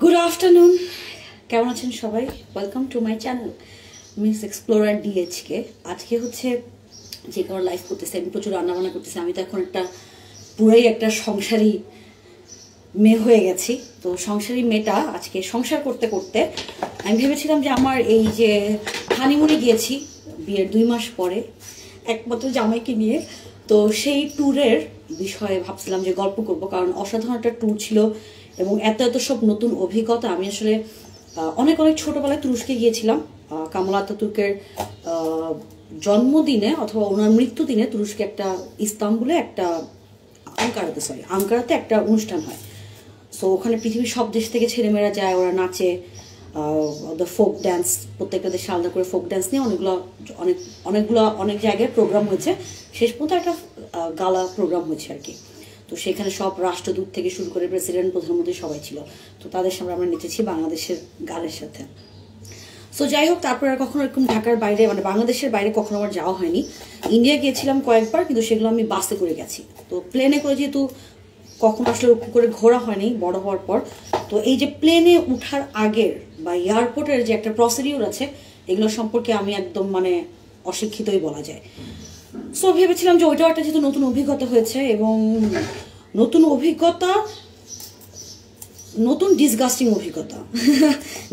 Good afternoon, কেমন আছেন সবাই? Welcome to my channel Miss Explorer DHK. আজকে হচ্ছে যে কারো লাইফ করতেছে, আমি প্রচুর রান্নাবান্না করতেছি। আমি তো এখন পুরাই একটা সংসারী মেয়ে হয়ে গেছি। তো সংসারী মেয়েটা আজকে সংসার করতে করতে আমি ভেবেছিলাম যে আমার এই যে হানিমুনে গিয়েছি বিয়ের 2 মাস পরে একমাত্র জামাইকে নিয়ে, তো সেই ট্যুরের বিষয়ে ভাবছিলাম যে গল্প করব, কারণ অসাধারণ একটা ট্যুর ছিল এবং এত এত সব নতুন অভিজ্ঞতা। আমি আসলে অনেক ছোটোবেলায় তুরস্কে গিয়েছিলাম। কামাল আতাতুর্কের জন্মদিনে অথবা ওনার মৃত্যুদিনে তুরস্কে ইস্তাম্বুলে আঙ্কারাতে একটা অনুষ্ঠান হয়। সো ওখানে পৃথিবীর সব দেশ থেকে ছেলেমেয়েরা যায়, ওরা নাচে, ফোক ড্যান্স, প্রত্যেকটা দেশে আলাদা করে ফোক ড্যান্স নিয়ে অনেক জায়গায় প্রোগ্রাম হয়েছে। শেষ পর্যন্ত একটা গালা প্রোগ্রাম হয়েছে আর কি। তো সেখানে সব রাষ্ট্রদূত থেকে শুরু করে প্রেসিডেন্ট, প্রধানমন্ত্রী সবাই ছিল। তো তাদের সামনে আমরা নেচেছি বাংলাদেশের গানের সাথে। সো যাই হোক, তারপর আর কখনো এরকম ঢাকার বাইরে বাংলাদেশের বাইরে কখনো আমার যাওয়া হয়নি। ইন্ডিয়া গিয়েছিলাম কয়েকবার, কিন্তু সেগুলো আমি বাসে করে গেছি। তো প্লেনে করে যেহেতু কখনো আসলে করে ঘোরা হয়নি বড় হওয়ার পর, তো এই যে প্লেনে উঠার আগের বা এয়ারপোর্টের যে একটা প্রসিডিউর আছে, এগুলো সম্পর্কে আমি একদম অশিক্ষিতই বলা যায়। সো ভেবেছিলাম যে ওইটাও একটা যেহেতু নতুন অভিজ্ঞতা হয়েছে, এবং নতুন ডিসগাস্টিং অভিজ্ঞতা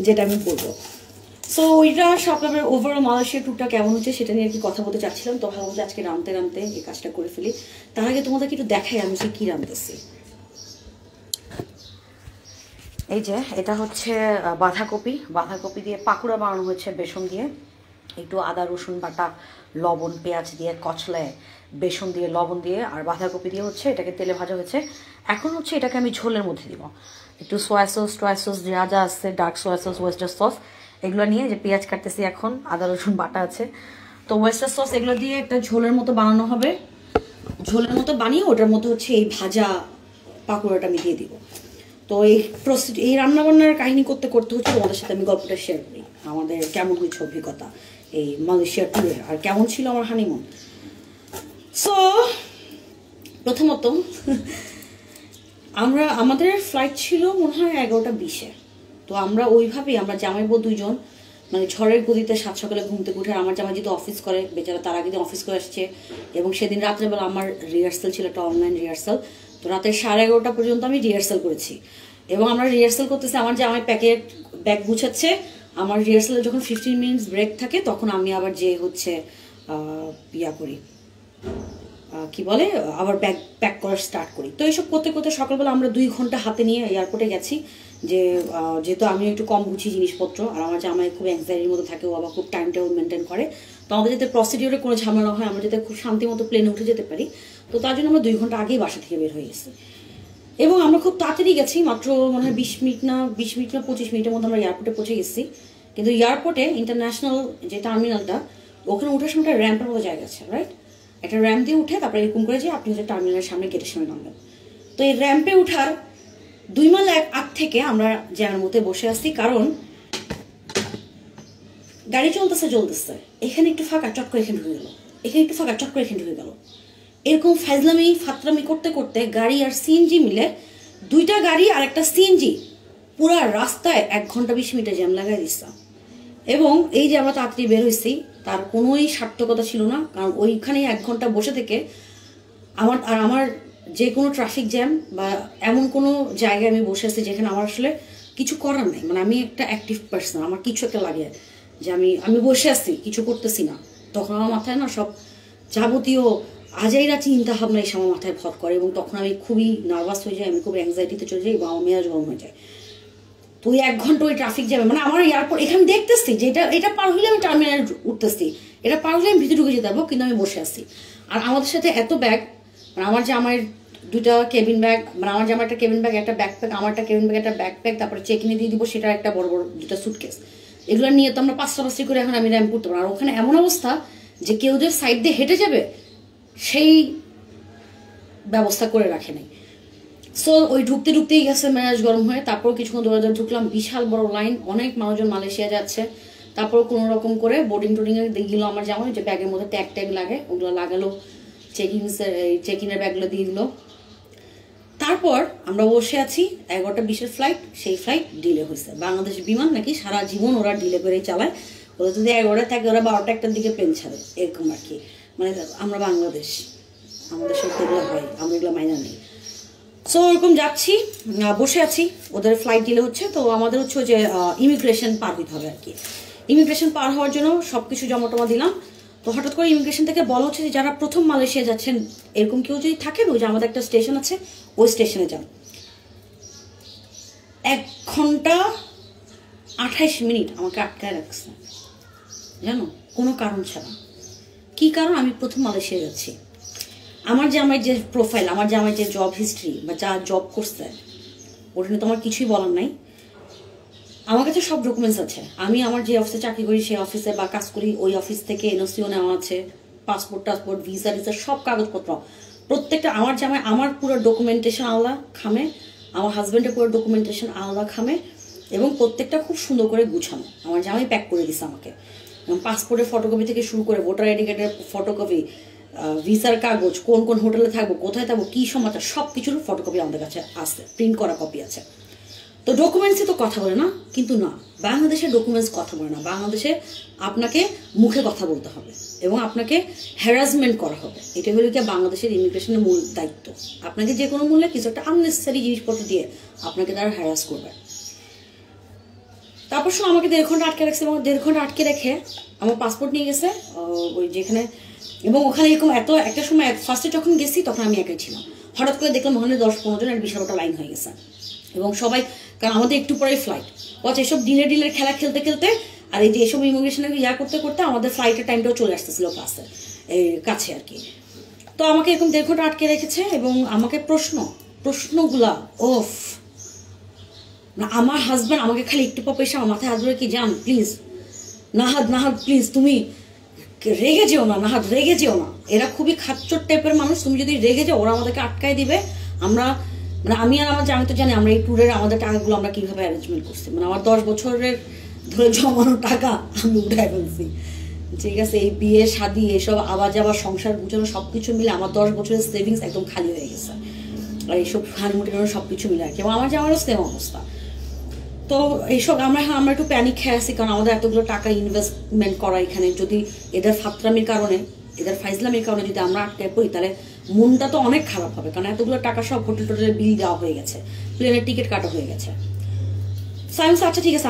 যেটা আমি বলবো। সো ওইটা আপনাদের ওভারঅল মালয়েশিয়া ট্যুরটা কেমন হচ্ছে সেটা নিয়ে আর কি কথা বলতে চাচ্ছিলাম। তো ভাবলাম যে আজকে রাঁধতে এই কাজটা করে ফেলি। তার আগে তোমাদেরকে একটু দেখাই আমি কি রাঁধতেছি। এই যে এটা হচ্ছে বাঁধাকপি দিয়ে পাকুড়া বানানো হয়েছে বেসন দিয়ে, একটু আদা রসুন বাটা, লবণ, পেঁয়াজ দিয়ে কচলায় বেসন দিয়ে লবণ দিয়ে আর বাঁধাকপি দিয়ে হচ্ছে এটাকে তেলে ভাজা হয়েছে। এখন হচ্ছে এটাকে আমি ঝোলের মধ্যে দিব, একটু সয়া সস যা যা আছে, dark soya sauce, oyster sauce, এগুলো নিয়ে যে পেঁয়াজ কাটতেছি, এখন আদা রসুন বাটা আছে, তো ওয়েস্টার সস এগুলো দিয়ে একটা ঝোলের মতো বানানো হবে। ঝোলের মতো বানিয়ে ওটার মতো হচ্ছে এই ভাজা পাকুড়াটা আমি দিয়ে দিব। তো এই রান্নাবান্নার কাহিনী করতে করতে হচ্ছে তোমাদের সাথে আমি গল্পটা শেয়ার করি, আমাদের কেমন হয়েছে অভিজ্ঞতা এই মালয়েশিয়া ট্যুরে, আর কেমন ছিল আমার হানিমুন। সো প্রথমত আমাদের ফ্লাইট ছিল মনে হয় 11টা 20-এ। তো আমরা জামাই বউ দুইজন ঝড়ের গতিতে 7 সকালে ঘুম থেকে উঠে, আমার জামাই যেহেতু অফিস করে, বেচারা তার আগে অফিস করে আসছে, এবং সেদিন রাত্রেবেলা আমার রিহার্সাল ছিল, একটা অনলাইন রিহার্সাল। তো রাতের 11:30 পর্যন্ত আমি রিহার্সাল করেছি, এবং আমরা রিহার্সাল করতেছি, আমার জামাই ব্যাগ গুছাচ্ছে। আমার রিহার্সালে যখন 15 মিনিটস ব্রেক থাকে, তখন আমি আবার হচ্ছে কি বলে আবার ব্যাগ প্যাক করা স্টার্ট করি। তো এইসব করতে করতে সকালবেলা আমরা 2 ঘন্টা হাতে নিয়ে এয়ারপোর্টে গেছি। যেহেতু আমি একটু কম গুছি জিনিসপত্র, আর আমার জামাই খুব অ্যাংজাইটির মতো থাকে, ও আবার খুব টাইম টেবিল মেনটেন করে। তো আমাদের যাতে প্রসিডিওরে কোনো ঝামেলা হয়, আমরা যাতে খুব শান্তি মতো প্লেনে উঠে যেতে পারি, তো তার জন্য আমরা 2 ঘন্টা আগেই বাসা থেকে বের হয়ে গেছি। এবং আমরা খুব তাড়াতাড়ি গেছি, মাত্র মনে হয় 20 মিনিট না 25 মিনিটের মধ্যে আমরা এয়ারপোর্টে পৌঁছে গেছি। কিন্তু এয়ারপোর্টে ইন্টারন্যাশনাল যে টার্মিনালটা, ওখানে ওঠার সময় একটা র্যাম্পের মতো জায়গা আছে, রাইট? একটা র্যাম্প দিয়ে উঠে তারপরে এরকম করে যে আপনি হচ্ছে টার্মিনালের সামনে গেটের সামনে নামবেন। তো এই র্যাম্পে ওঠার 2 মাইল আগ থেকে আমরা জ্যামের মধ্যে বসে আসছি, কারণ গাড়ি চলতেছে, এখানে একটু ফাঁকা, চট করে এখানে ঢুকে গেল, এখানে একটু ফাঁকা, চট করে এখানে ঢুকে গেল। এরকম ফাতরামি করতে করতে গাড়ি আর সিএনজি মিলে, 2টা গাড়ি আর একটা সিএনজি পুরা রাস্তায় 1 ঘন্টা 20 মিনিটে জ্যাম লাগাই দিচ্ছিলাম। এবং এই যে আমরা তাড়াতাড়ি বের হয়েছি, তার কোনোই সার্থকতা ছিল না, কারণ ওইখানে 1 ঘন্টা বসে থেকে আমার যে কোনো ট্রাফিক জ্যাম বা এমন কোনো জায়গায় আমি বসে আছি যেখানে আমার আসলে কিছু করার নেই, আমি একটা অ্যাক্টিভ পার্সন, আমার কিছু একটা লাগে যে আমি বসে আছি, কিছু করতেছি না, তখন আমার মাথায় না সব যাবতীয় আজাইরা চিন্তা ভাবনা এসে আমার মাথায় ভর করে, এবং তখন আমি খুবই নার্ভাস হয়ে যাই, আমি খুব অ্যাংজাইটিতে চলে যাই, এবং আমার মেজাজ গরম হয়ে যায়। তো ওই 1 ঘন্টা ওই ট্রাফিক জ্যামে আমার এয়ারপোর্ট এখানে দেখতেছি যে এটা পার হলে আমি টার্মিনালে উঠতেছি, এটা পার হলে আমি ভিতরে ঢুকে যেতে পারবো, কিন্তু আমি বসে আছি। আর আমাদের সাথে এত ব্যাগ, আমার জামাইয়ের 2টা কেবিন ব্যাগ, আমার জামার একটা কেবিন ব্যাগ, একটা ব্যাকপ্যাক, আমার একটা কেবিন ব্যাগ, একটা ব্যাকপ্যাক, তারপরে চেকিনে দিয়ে দিব, সেটা একটা বড় বড় 2টা সুটকেস, এগুলো নিয়ে তো আমরা পাঁচটা করে এখন আমি র্যাম্প করতে পারবো। আর ওখানে এমন অবস্থা যে কেউ যে সাইড দিয়ে হেঁটে যাবে সেই ব্যবস্থা করে রাখে নাই। সো ওই ঢুকতেই গেছে মেজাজ গরম হয়ে। তারপর কিছুক্ষণ দৌড়াদৌড়ি ঢুকলাম, বিশাল বড় লাইন, অনেক মানুষজন মালয়েশিয়া যাচ্ছে। তারপর কোনো রকম করে বোর্ডিং টোডিংয়ে দিল আমার জামাই, যে ব্যাগের মধ্যে ট্যাগ লাগে, ওগুলো লাগালো, চেকিংয়ের ব্যাগগুলো দিয়ে দিল। তারপর আমরা বসে আছি 11:20 ফ্লাইট, সেই ফ্লাইট ডিলে হয়েছে। বাংলাদেশ বিমান নাকি সারা জীবন ওরা ডিলে করেই চালায়, ওরা যদি 11টায় থাকে ওরা 12টা 1টার দিকে প্লেন ছাড়ে, এরকম আর কি। মানে আমরা বাংলাদেশ, আমাদের সাথে এগুলো হয়, আমরা এগুলো মাইনা নেই। সো ওরকম যাচ্ছি, বসে আছি, ওদের ফ্লাইট ডিলে হচ্ছে। তো আমাদের হচ্ছে যে ইমিগ্রেশন পার হইতে হবে আর কি। ইমিগ্রেশন পার হওয়ার জন্য সব কিছু জমা টমা দিলাম। তো হঠাৎ করে ইমিগ্রেশন থেকে বলা হচ্ছে যে যারা প্রথম মালয়েশিয়া যাচ্ছেন এরকম কেউ যদি থাকেন, ওই যে আমাদের একটা স্টেশন আছে, ওই স্টেশনে যান। 1 ঘন্টা 28 মিনিট আমাকে আটকায় রাখছে, জানো, কোনো কারণ ছাড়া। কি কারণ? আমি প্রথম মালয়েশিয়া যাচ্ছি। আমার যে প্রোফাইল, আমার যে জব হিস্ট্রি বা যা জব করছে, ওটা নিয়ে তো আমার কিছুই বলার নাই। আমার কাছে সব ডকুমেন্টস আছে। আমি আমার যে অফিসে চাকরি করি সেই অফিসে বা কাজ করি, ওই অফিস থেকে এনওসিও নেওয়া আছে, পাসপোর্ট ভিসা সব কাগজপত্র প্রত্যেকটা। আমার পুরো ডকুমেন্টেশন আলাদা খামে, আমার হাজব্যান্ডের পুরো ডকুমেন্টেশন আলাদা খামে, এবং প্রত্যেকটা খুব সুন্দর করে গুছানো। আমার জামাই প্যাক করে দিছে আমাকে। পাসপোর্টের ফটোকপি থেকে শুরু করে ভোটার আইডি কার্ডের ফটোকপি, ভিসার কাগজ, কোন কোন হোটেলে থাকবো, কোথায় থাকবো, কী সমাচার, সব কিছুর ফটোকপি আমাদের কাছে আছে, প্রিন্ট করা কপি আছে। তো ডকুমেন্টসে তো কথা বলে না, কিন্তু না, বাংলাদেশের ডকুমেন্টস কথা বলে না। বাংলাদেশে আপনাকে মুখে কথা বলতে হবে এবং আপনাকে হ্যারাসমেন্ট করা হবে। এটা হলো কি বাংলাদেশের ইমিগ্রেশনের মূল দায়িত্ব। আপনাকে যে কোনো মূল্যে কিছু একটা আননেসেসারি জিনিসপত্র দিয়ে আপনাকে তারা হ্যারাস করবে। তারপর আমাকে 1.5 ঘন্টা আটকে রাখছে, এবং 1.5 ঘন্টা আটকে রেখে আমার পাসপোর্ট নিয়ে গেছে ওই যেখানে, এবং ওখানে এরকম একটা সময় ফার্স্টে যখন গেছি তখন আমি একাই ছিলাম। হঠাৎ করে দেখলাম ওখানে 10-15 জনের বিশাল একটা লাইন হয়ে গেছে, এবং সবাই, কারণ আমাদের একটু পরে ফ্লাইট, এসব ডিলের খেলা খেলতে খেলতে আর এই যে এসব ইমিগ্রেশনের করতে করতে আমাদের ফ্লাইটের টাইমটাও চলে আসতেছিল কাছে আর কি। তো আমাকে এরকম 1.5 ঘন্টা আটকে রেখেছে, এবং আমাকে প্রশ্নগুলা ওফ না। আমার হাজব্যান্ড আমাকে খালি একটু পর এসে আমার মাথায় হাত ধরে, কি জান প্লিজ, নাহাদ প্লিজ তুমি রেগে যেও না, নাহাদ রেগে যেও না। এরা খুবই খাচ্চর টাইপের মানুষ, তুমি যদি রেগে যাও ওরা আমাদেরকে আটকায় দিবে। আমি তো জানি আমরা এই ট্যুরের আমাদের টাকাগুলো আমরা কিভাবে অ্যারেঞ্জমেন্ট করছি। মানে আমার 10 বছরের ধরে জমানো টাকা আমি উঠাই ফেলছি, ঠিক আছে। এই বিয়ে শাদি এসব আবার যাবার সংসার গুছানো সবকিছু মিলে আমার 10 বছরের সেভিংস একদম খালি হয়ে গেছে, আর এইসব হানিমুন সবকিছু মিলে আর কি। এবং আমারও সেম অবস্থা। তো এইসব আমরা একটু প্যানিক খেয়ে আসি, কারণ আমাদের এতগুলো টাকা ইনভেস্টমেন্ট করা এখানে, যদি এদের ফাত্রামির কারণে, এদের ফাইজলামির কারণে যদি আমরা আটকে পড়ি, তাহলে মনটা তো অনেক খারাপ হবে, কারণ এতগুলো টাকা সব হোটেলের বিল দেওয়া হয়ে গেছে, প্লেনের টিকিট কাটা হয়ে গেছে। সায়েন্স আচ্ছা ঠিক আছে,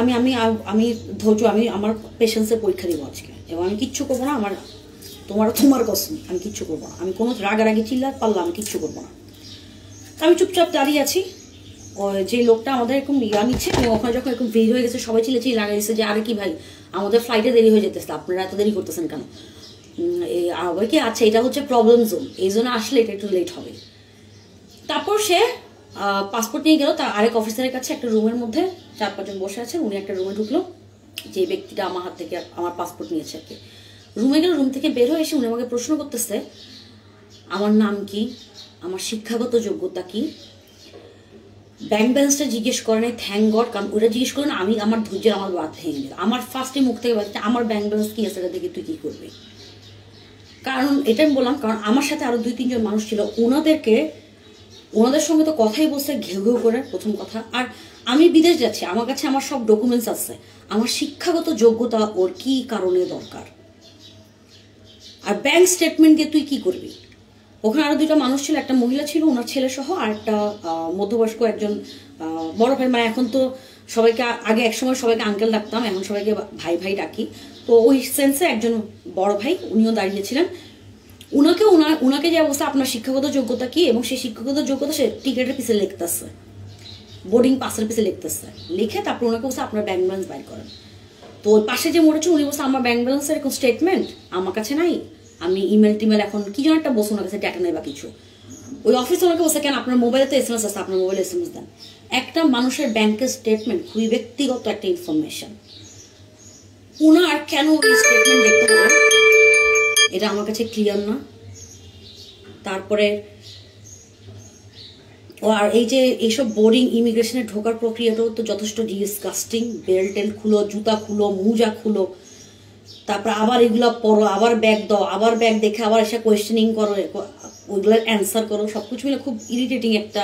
আমি ধৈর্য, আমি আমার পেশেন্সের পরীক্ষা দিব আজকে, এবং আমি কিচ্ছু করবো না। তোমার কসম, আমি কিচ্ছু করবো না। আমি কোনো রাগারাগি চিল্লা পারলাম, আমি কিচ্ছু করবো না। আমি চুপচাপ দাঁড়িয়ে আছি। যে লোকটা আমাদের এরকম নিচ্ছে, এবং ওখানে যখন এরকম ভিড় হয়ে গেছে সবাই চিলেচিলি লাগাই দিচ্ছে যে আরে কি ভাই, আমাদের ফ্লাইটে দেরি হয়ে যেতেছে, আপনারা এত দেরি করতেছেন কেন? কি আচ্ছা, এটা হচ্ছে প্রবলেম জোন, এই জন্য আসলে এটা একটু লেট হবে। তারপর সে পাসপোর্ট নিয়ে গেল তার আরেক অফিসারের কাছে, একটা রুমের মধ্যে 4-5 জন বসে আছেন। উনি একটা রুমে ঢুকলো, যে ব্যক্তিটা আমার হাত থেকে আমার পাসপোর্ট নিয়েছে আর কি। রুমে গেল, রুম থেকে বের হয়ে এসে উনি আমাকে প্রশ্ন করতেছে আমার নাম কি, আমার শিক্ষাগত যোগ্যতা কি। ব্যাংক ব্যালেন্সটা জিজ্ঞেস করে নাই, থ্যাংক গড, কারণ ওটা জিজ্ঞেস করে না আমি আমার ধৈর্যের আমার বাদ ভেঙে দিল। আমার ফার্স্টে মুখ থেকে বলছে আমার ব্যাংক ব্যালেন্স কি আছে, এটা দেখে তুই কি করবি। কারণ এটা আমি বললাম, কারণ আমার সাথে আরো 2-3 জন মানুষ ছিল, ওনাদের সঙ্গে তো কথাই বলছে ঘেউ ঘেউ করে, প্রথম কথা। আর আমি বিদেশ যাচ্ছি, আমার কাছে আমার সব ডকুমেন্টস আছে, আমার শিক্ষাগত যোগ্যতা ওর কি কারণে দরকার, আর ব্যাংক স্টেটমেন্ট দিয়ে তুই কি করবি। ওখানে আরো 2টা মানুষ ছিল, একটা মহিলা ছিল ওনার ছেলে সহ, আর একটা মধ্যবয়স্ক একজন বড় ভাই। মানে এখন তো সবাইকে, আগে একসময় সবাইকে আঙ্কেল ডাকতাম, এখন সবাইকে ভাই ভাই ডাকি। তো ওই সেন্সে একজন বড় ভাই উনিও দাঁড়িয়েছিলেন। উনাকে যে অবস্থা, আপনার শিক্ষাগত যোগ্যতা কি, এবং সেই শিক্ষাগত যোগ্যতা সে টিকিটের পিছে লিখতেছে, বোর্ডিং পাসের পিছে লিখতেছে, লিখে তারপর ওনাকে বলছে আপনার ব্যাংক ব্যালেন্স বাইর করেন। তো ওই পাশে যে মরেছে উনি বলছে আমার ব্যাংক ব্যালেন্সের এরকম স্টেটমেন্ট আমার কাছে নাই, আমি টিমেল এখন কি যেন একটা বসে ওনার কাছে ডেটা নেই বা কিছু। ওই অফিসে ওনাকে বলছে কেন আপনার মোবাইলে তো SMS আছে, আপনার মোবাইলে SMS দেন। একটা মানুষের ব্যাংকের স্টেটমেন্ট খুবই ব্যক্তিগত একটা ইনফরমেশন, উনার কেন ওই স্টেটমেন্ট দেখতে হবে এটা আমার কাছে ক্লিয়ার না। তারপরে আর এই যে এইসব বোর্ডিং ইমিগ্রেশনে ঢোকার প্রক্রিয়াটাও তো যথেষ্ট ডিসকাস্টিং। বেল্ট টেল খুলো, জুতা খুলো, মোজা খুলো, তারপর আবার এগুলো পড়ো, আবার ব্যাগ দাও, আবার ব্যাগ দেখে আবার এসে কোয়েশ্চেনিং করো, ওইগুলোর অ্যান্সার করো, সবকিছু মিলে খুব ইরিটেটিং একটা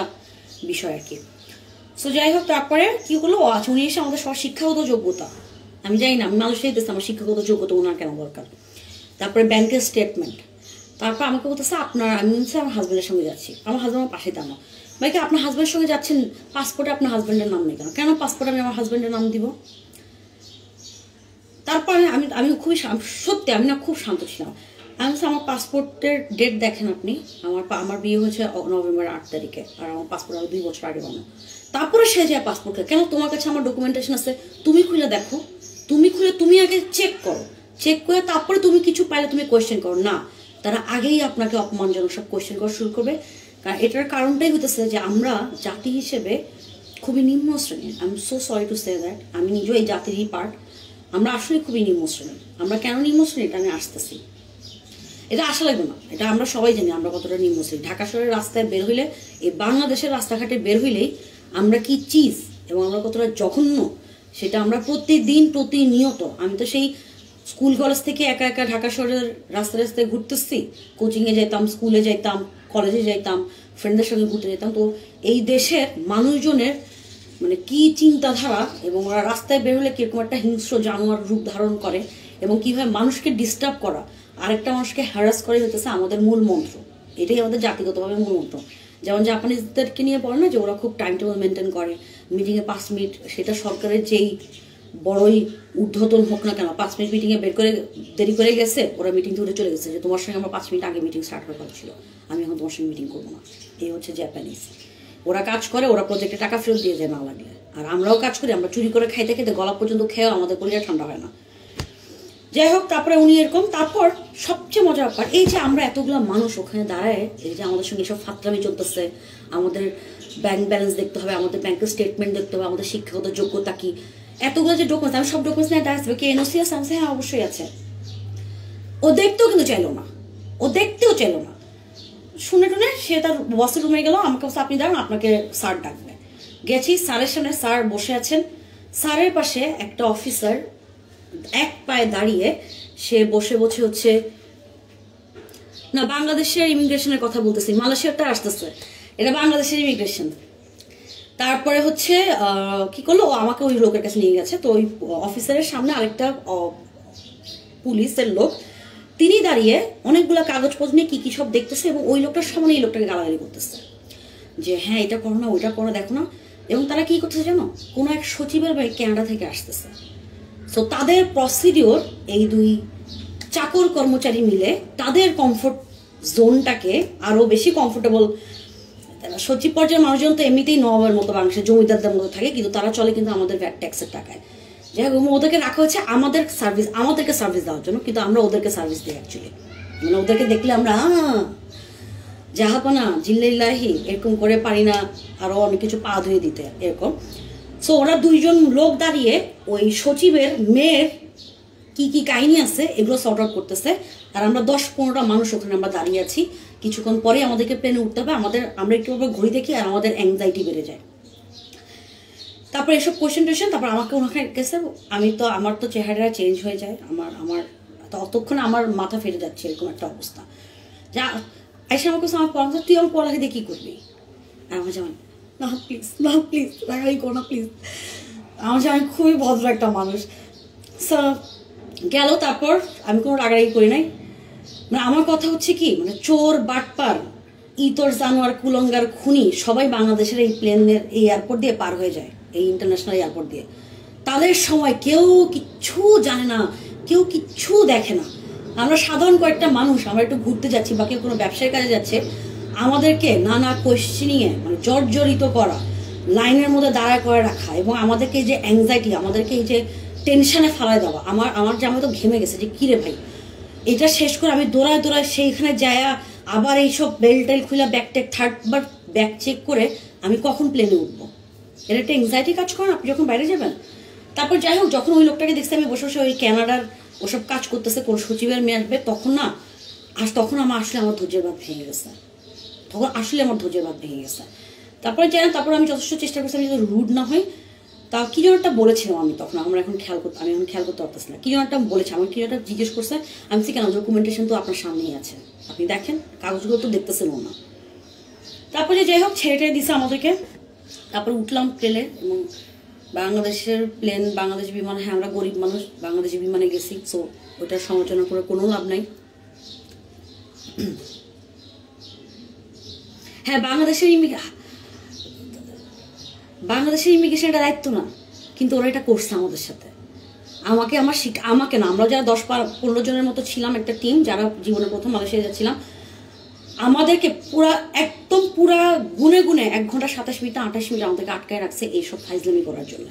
বিষয় আর কি। সো যাই হোক, তারপরে কি হলো, আচ্ছা উনি এসে আমাদের সব শিক্ষাগত যোগ্যতা, আমি জানি না, আমি মানুষের দিতেছি আমার শিক্ষাগত যোগ্যতা ওনার কেন দরকার। তারপরে ব্যাংকের স্টেটমেন্ট, তারপর আমাকে বলতেছে আপনার, আমি বলছি আমার হাজব্যান্ডের সঙ্গে যাচ্ছি, আমার হাজব্যান্ড আমার পাশে দাঁড়ানো। ভাই কি আপনার হাজব্যান্ডের সঙ্গে যাচ্ছেন, পাসপোর্টে আপনার হাজব্যান্ডের নাম নেই কেন? কেন পাসপোর্টে আমি আমার হাজব্যান্ডের নাম দিব? তারপরে আমি আমি খুবই সত্যি আমি না খুব শান্ত ছিলাম। আমি বলছি আমার পাসপোর্টের ডেট দেখেন আপনি, আমার বিয়ে হয়েছে নভেম্বর 8 তারিখে, আর আমার পাসপোর্ট আরো 2 বছর আগে বানানো। তারপরে সে যায় পাসপোর্ট, কেন তোমার কাছে আমার ডকুমেন্টেশন আছে, তুমি খুলে দেখো, তুমি খুলে তুমি আগে চেক করো, চেক করে তারপরে তুমি কিছু পাইলে তুমি কোয়েশ্চেন করো না। তারা আগেই আপনাকে অপমানজনক সব কোয়েশ্চেন করা শুরু করবে। কারণ এটার কারণটাই হতেছে যে আমরা জাতি হিসেবে খুবই নিম্ন শ্রেণীর। I am so sorry to say that, আমি নিজেও এই জাতিরই পার্ট। আমরা আসলে খুবই নিম্ন শ্রেণীর। আমরা কেন নিম্ন শ্রেণী এটা আমি আসতেছি, এটা আশা লাগবে না, এটা আমরা সবাই জানি আমরা কতটা নিম্ন শ্রেণী। ঢাকা শহরের রাস্তায় বের হইলে, এই বাংলাদেশের রাস্তাঘাটে বের হইলেই আমরা কি চিজ এবং আমরা কতটা জঘন্য সেটা আমরা প্রতিদিন প্রতিনিয়ত। আমি তো সেই স্কুল কলেজ থেকে একা একা ঢাকা শহরের রাস্তায় রাস্তায় ঘুরতেছি, কোচিংয়ে যাইতাম, স্কুলে যাইতাম, কলেজে যাইতাম, ফ্রেন্ডদের সঙ্গে ঘুরতে যেতাম। তো এই দেশের মানুষজনের মানে কি চিন্তাধারা এবং ওরা রাস্তায় বের হলে কিরকম একটা হিংস্র জানোয়ার রূপ ধারণ করে এবং কিভাবে মানুষকে ডিস্টার্ব করা, আরেকটা মানুষকে হ্যারাস করে হইতেছে আমাদের মূল মন্ত্র। এটাই আমাদের জাতিগতভাবে মূল মন্ত্র। যেমন জাপানিজদেরকে নিয়ে বলে না যে ওরা খুব টাইম টেবিল মেনটেন করে, মিটিংয়ে 5 মিনিট, সেটা সরকারের যেই বড়ই ঊর্ধ্বতন হোক না কেন, 5 মিনিট মিটিংয়ে বের করে দেরি করে গেছে, ওরা মিটিং থেকে চলে গেছে যে তোমার সঙ্গে আমার 5 মিনিট আগে মিটিং স্টার্ট হওয়ার কথা ছিল, আমি এখন তোমার সঙ্গে মিটিং করবো না। এই হচ্ছে জাপানিজ। ওরা কাজ করে, ওরা প্রজেক্টে টাকা ফেরত দিয়ে যায় না লাগলে। আর আমরাও কাজ করি, আমরা চুরি করে খাইতে খাইতে গলা পর্যন্ত খেয়েও আমাদের পরিবার ঠান্ডা হয় না। যাই হোক, তারপরে উনি এরকম। তারপর সবচেয়ে মজার ব্যাপার এই যে আমরা এতগুলো মানুষ ওখানে দাঁড়ায়, এই যে আমাদের সঙ্গে সব ফাতরামি চলতেছে, আমাদের ব্যাংক ব্যালেন্স দেখতে হবে, আমাদের ব্যাংকের স্টেটমেন্ট দেখতে হবে, আমাদের শিক্ষাগত যোগ্যতা কি, এতগুলো যে ডকুমেন্টস, আমি সব ডকুমেন্টস নিয়ে দাঁড়াচ্ছি, কি এনওসি আছে? আমি হ্যাঁ অবশ্যই আছে। ও দেখতেও কিন্তু চাইলো না, ও দেখতেও চাইলো না। শুনে টুনে সে তার বসের রুমে গেল, আমাকে বলছে আপনি দাঁড়ান, আপনাকে স্যার ডাকবে। গেছি, স্যারের সামনে স্যার বসে আছেন, স্যারের পাশে একটা অফিসার এক পায়ে দাঁড়িয়ে সে বসে বসে হচ্ছে না, বাংলাদেশের ইমিগ্রেশনের কথা বলতেছি, মালয়েশিয়াটা আসতেছে, এটা বাংলাদেশের ইমিগ্রেশন। তারপরে হচ্ছে কি করলো, ও আমাকে ওই লোকের কাছে নিয়ে গেছে। তো ওই অফিসারের সামনে আরেকটা পুলিশের লোক, তিনি দাঁড়িয়ে অনেকগুলো কাগজপত্র নিয়ে কি কি সব দেখতেছে এবং ওই লোকটার সামনে এই লোকটাকে গালাগালি করতেছে যে হ্যাঁ এটা করো না, ওইটা করো, দেখো না। এবং তারা কি করতেছে জানো, কোনো এক সচিবের ভাই কানাডা থেকে আসতেছে। সো তাদের প্রসিডিওর, এই 2 চাকর কর্মচারী মিলে তাদের কমফোর্ট জোনটাকে আরো বেশি কমফোর্টেবল। সচিব পর্যায়ের মানুষজন তো এমনিতেই নবাবের মতো বাংলাদেশের জমিদারদের মতো থাকে, কিন্তু তারা চলে কিন্তু আমাদের ভ্যাট ট্যাক্সের টাকায়। যাই হোক, ওদেরকে রাখা হচ্ছে আমাদেরকে সার্ভিস দেওয়ার জন্য, কিন্তু আমরা ওদেরকে সার্ভিস দিই অ্যাকচুয়ালি। মানে ওদেরকে দেখলে আমরা জাহাপনা জিল্লাহি এরকম করে পারি না আরো অনেক কিছু পা ধুয়ে দিতে এরকম। সো ওরা 2 জন লোক দাঁড়িয়ে ওই সচিবের মেয়ের কি কি কাহিনী আছে এগুলো সর্ট আউট করতেছে, আর আমরা 10-15টা মানুষ ওখানে আমরা দাঁড়িয়ে আছি। কিছুক্ষণ পরে আমাদেরকে প্লেনে উঠতে হবে, আমরা একটু ঘড়ি দেখি আর আমাদের অ্যাংজাইটি বেড়ে যায়। তারপর এসব কোয়েশ্চেন টোয়েশ্চেন, তারপর আমাকে ওখানে গেছে, আমার তো চেহারা চেঞ্জ হয়ে যায়, আমার ততক্ষণ আমার মাথা ফেটে যাচ্ছে এরকম একটা অবস্থা। যা আইসা আমাকে আমার পড়া, তুই আমার পড়ালেখা দিয়ে কি করবি? আর আমার যেমন না প্লিজ, না প্লিজ, রাগাই করো না প্লিজ। আমার যে আমি খুবই ভদ্র একটা মানুষ। গেল, তারপর আমি কোনো রাগারাগি করি নাই। মানে আমার কথা হচ্ছে কি, মানে চোর বাটপার ইতর জানোয়ার কুলঙ্গার খুনি সবাই বাংলাদেশের এই প্লেনের এই এয়ারপোর্ট দিয়ে পার হয়ে যায়, এই ইন্টারন্যাশনাল এয়ারপোর্ট দিয়ে। তাদের সময় কেউ কিচ্ছু জানে না, কেউ কিচ্ছু দেখে না। আমরা সাধারণ কয়েকটা মানুষ, আমরা একটু ঘুরতে যাচ্ছি বা কেউ কোনো ব্যবসায়িক কাজে যাচ্ছে, আমাদেরকে নানা কোয়েশ্চেনিংয়ে মানে জর্জরিত করা, লাইনের মধ্যে দাঁড়া করে রাখা এবং আমাদেরকে এই যে অ্যাংজাইটি, আমাদেরকে এই যে টেনশনে ফেলায় দেওয়া। আমার জামা তো ঘেমে গেছে যে কিরে ভাই, এটা শেষ করে আমি দৌড়ায় সেইখানে যায়া আবার এইসব বেল্ট টেল খুলে ব্যাগ টেক 3rd বার ব্যাগ চেক করে আমি কখন প্লেনে উঠবো। এটা একটা এংজাইটি কাজ করেন আপনি যখন বাইরে যাবেন। তারপর যাই হোক, যখন ওই লোকটাকে দেখছি আমি বসে বসে ওই কানাডার ওসব কাজ করতেছে, কোন সচিবের মেয়ে আসবে, তখন আমার আমার ধৈর্যের বাঁধ ভেঙে গেছে। তারপরে যাই, তারপর আমি যথেষ্ট চেষ্টা করছি আমি যদি রুড না হই। তা কি যেন একটা বলেছিলাম আমি তখন, আমি এখন খেয়াল করতে পারতেছি না, কি যেন একটা বলেছি, আমার কি একটা জিজ্ঞেস করছে। আমি কেন, ডকুমেন্টেশন তো আপনার সামনেই আছে, আপনি দেখেন, কাগজগুলো তো দেখতেছেন না। তারপরে যাই হোক, ছেড়ে দিছে আমাদেরকে। তারপর উঠলাম প্লেনে, এবং বাংলাদেশের প্লেন, বাংলাদেশ বিমান, হ্যাঁ আমরা গরিব মানুষ, বাংলাদেশি বিমানে গেছি, সো ওটার সমালোচনা করে কোনো লাভ নাই। হ্যাঁ, বাংলাদেশের ইমিগ্রেশন এটা দায়িত্ব না, কিন্তু ওরা এটা করছে আমাদের সাথে। আমাকে না, আমরা যারা 10-15 জনের মতো ছিলাম একটা টিম, যারা জীবনে প্রথম মালয়েশিয়া যাচ্ছিলাম, আমাদেরকে একদম পুরা গুনে 1 ঘন্টা 27 মিনিট 28 মিনিট আমাদেরকে আটকায় রাখছে এইসব ফাইজলামি করার জন্য।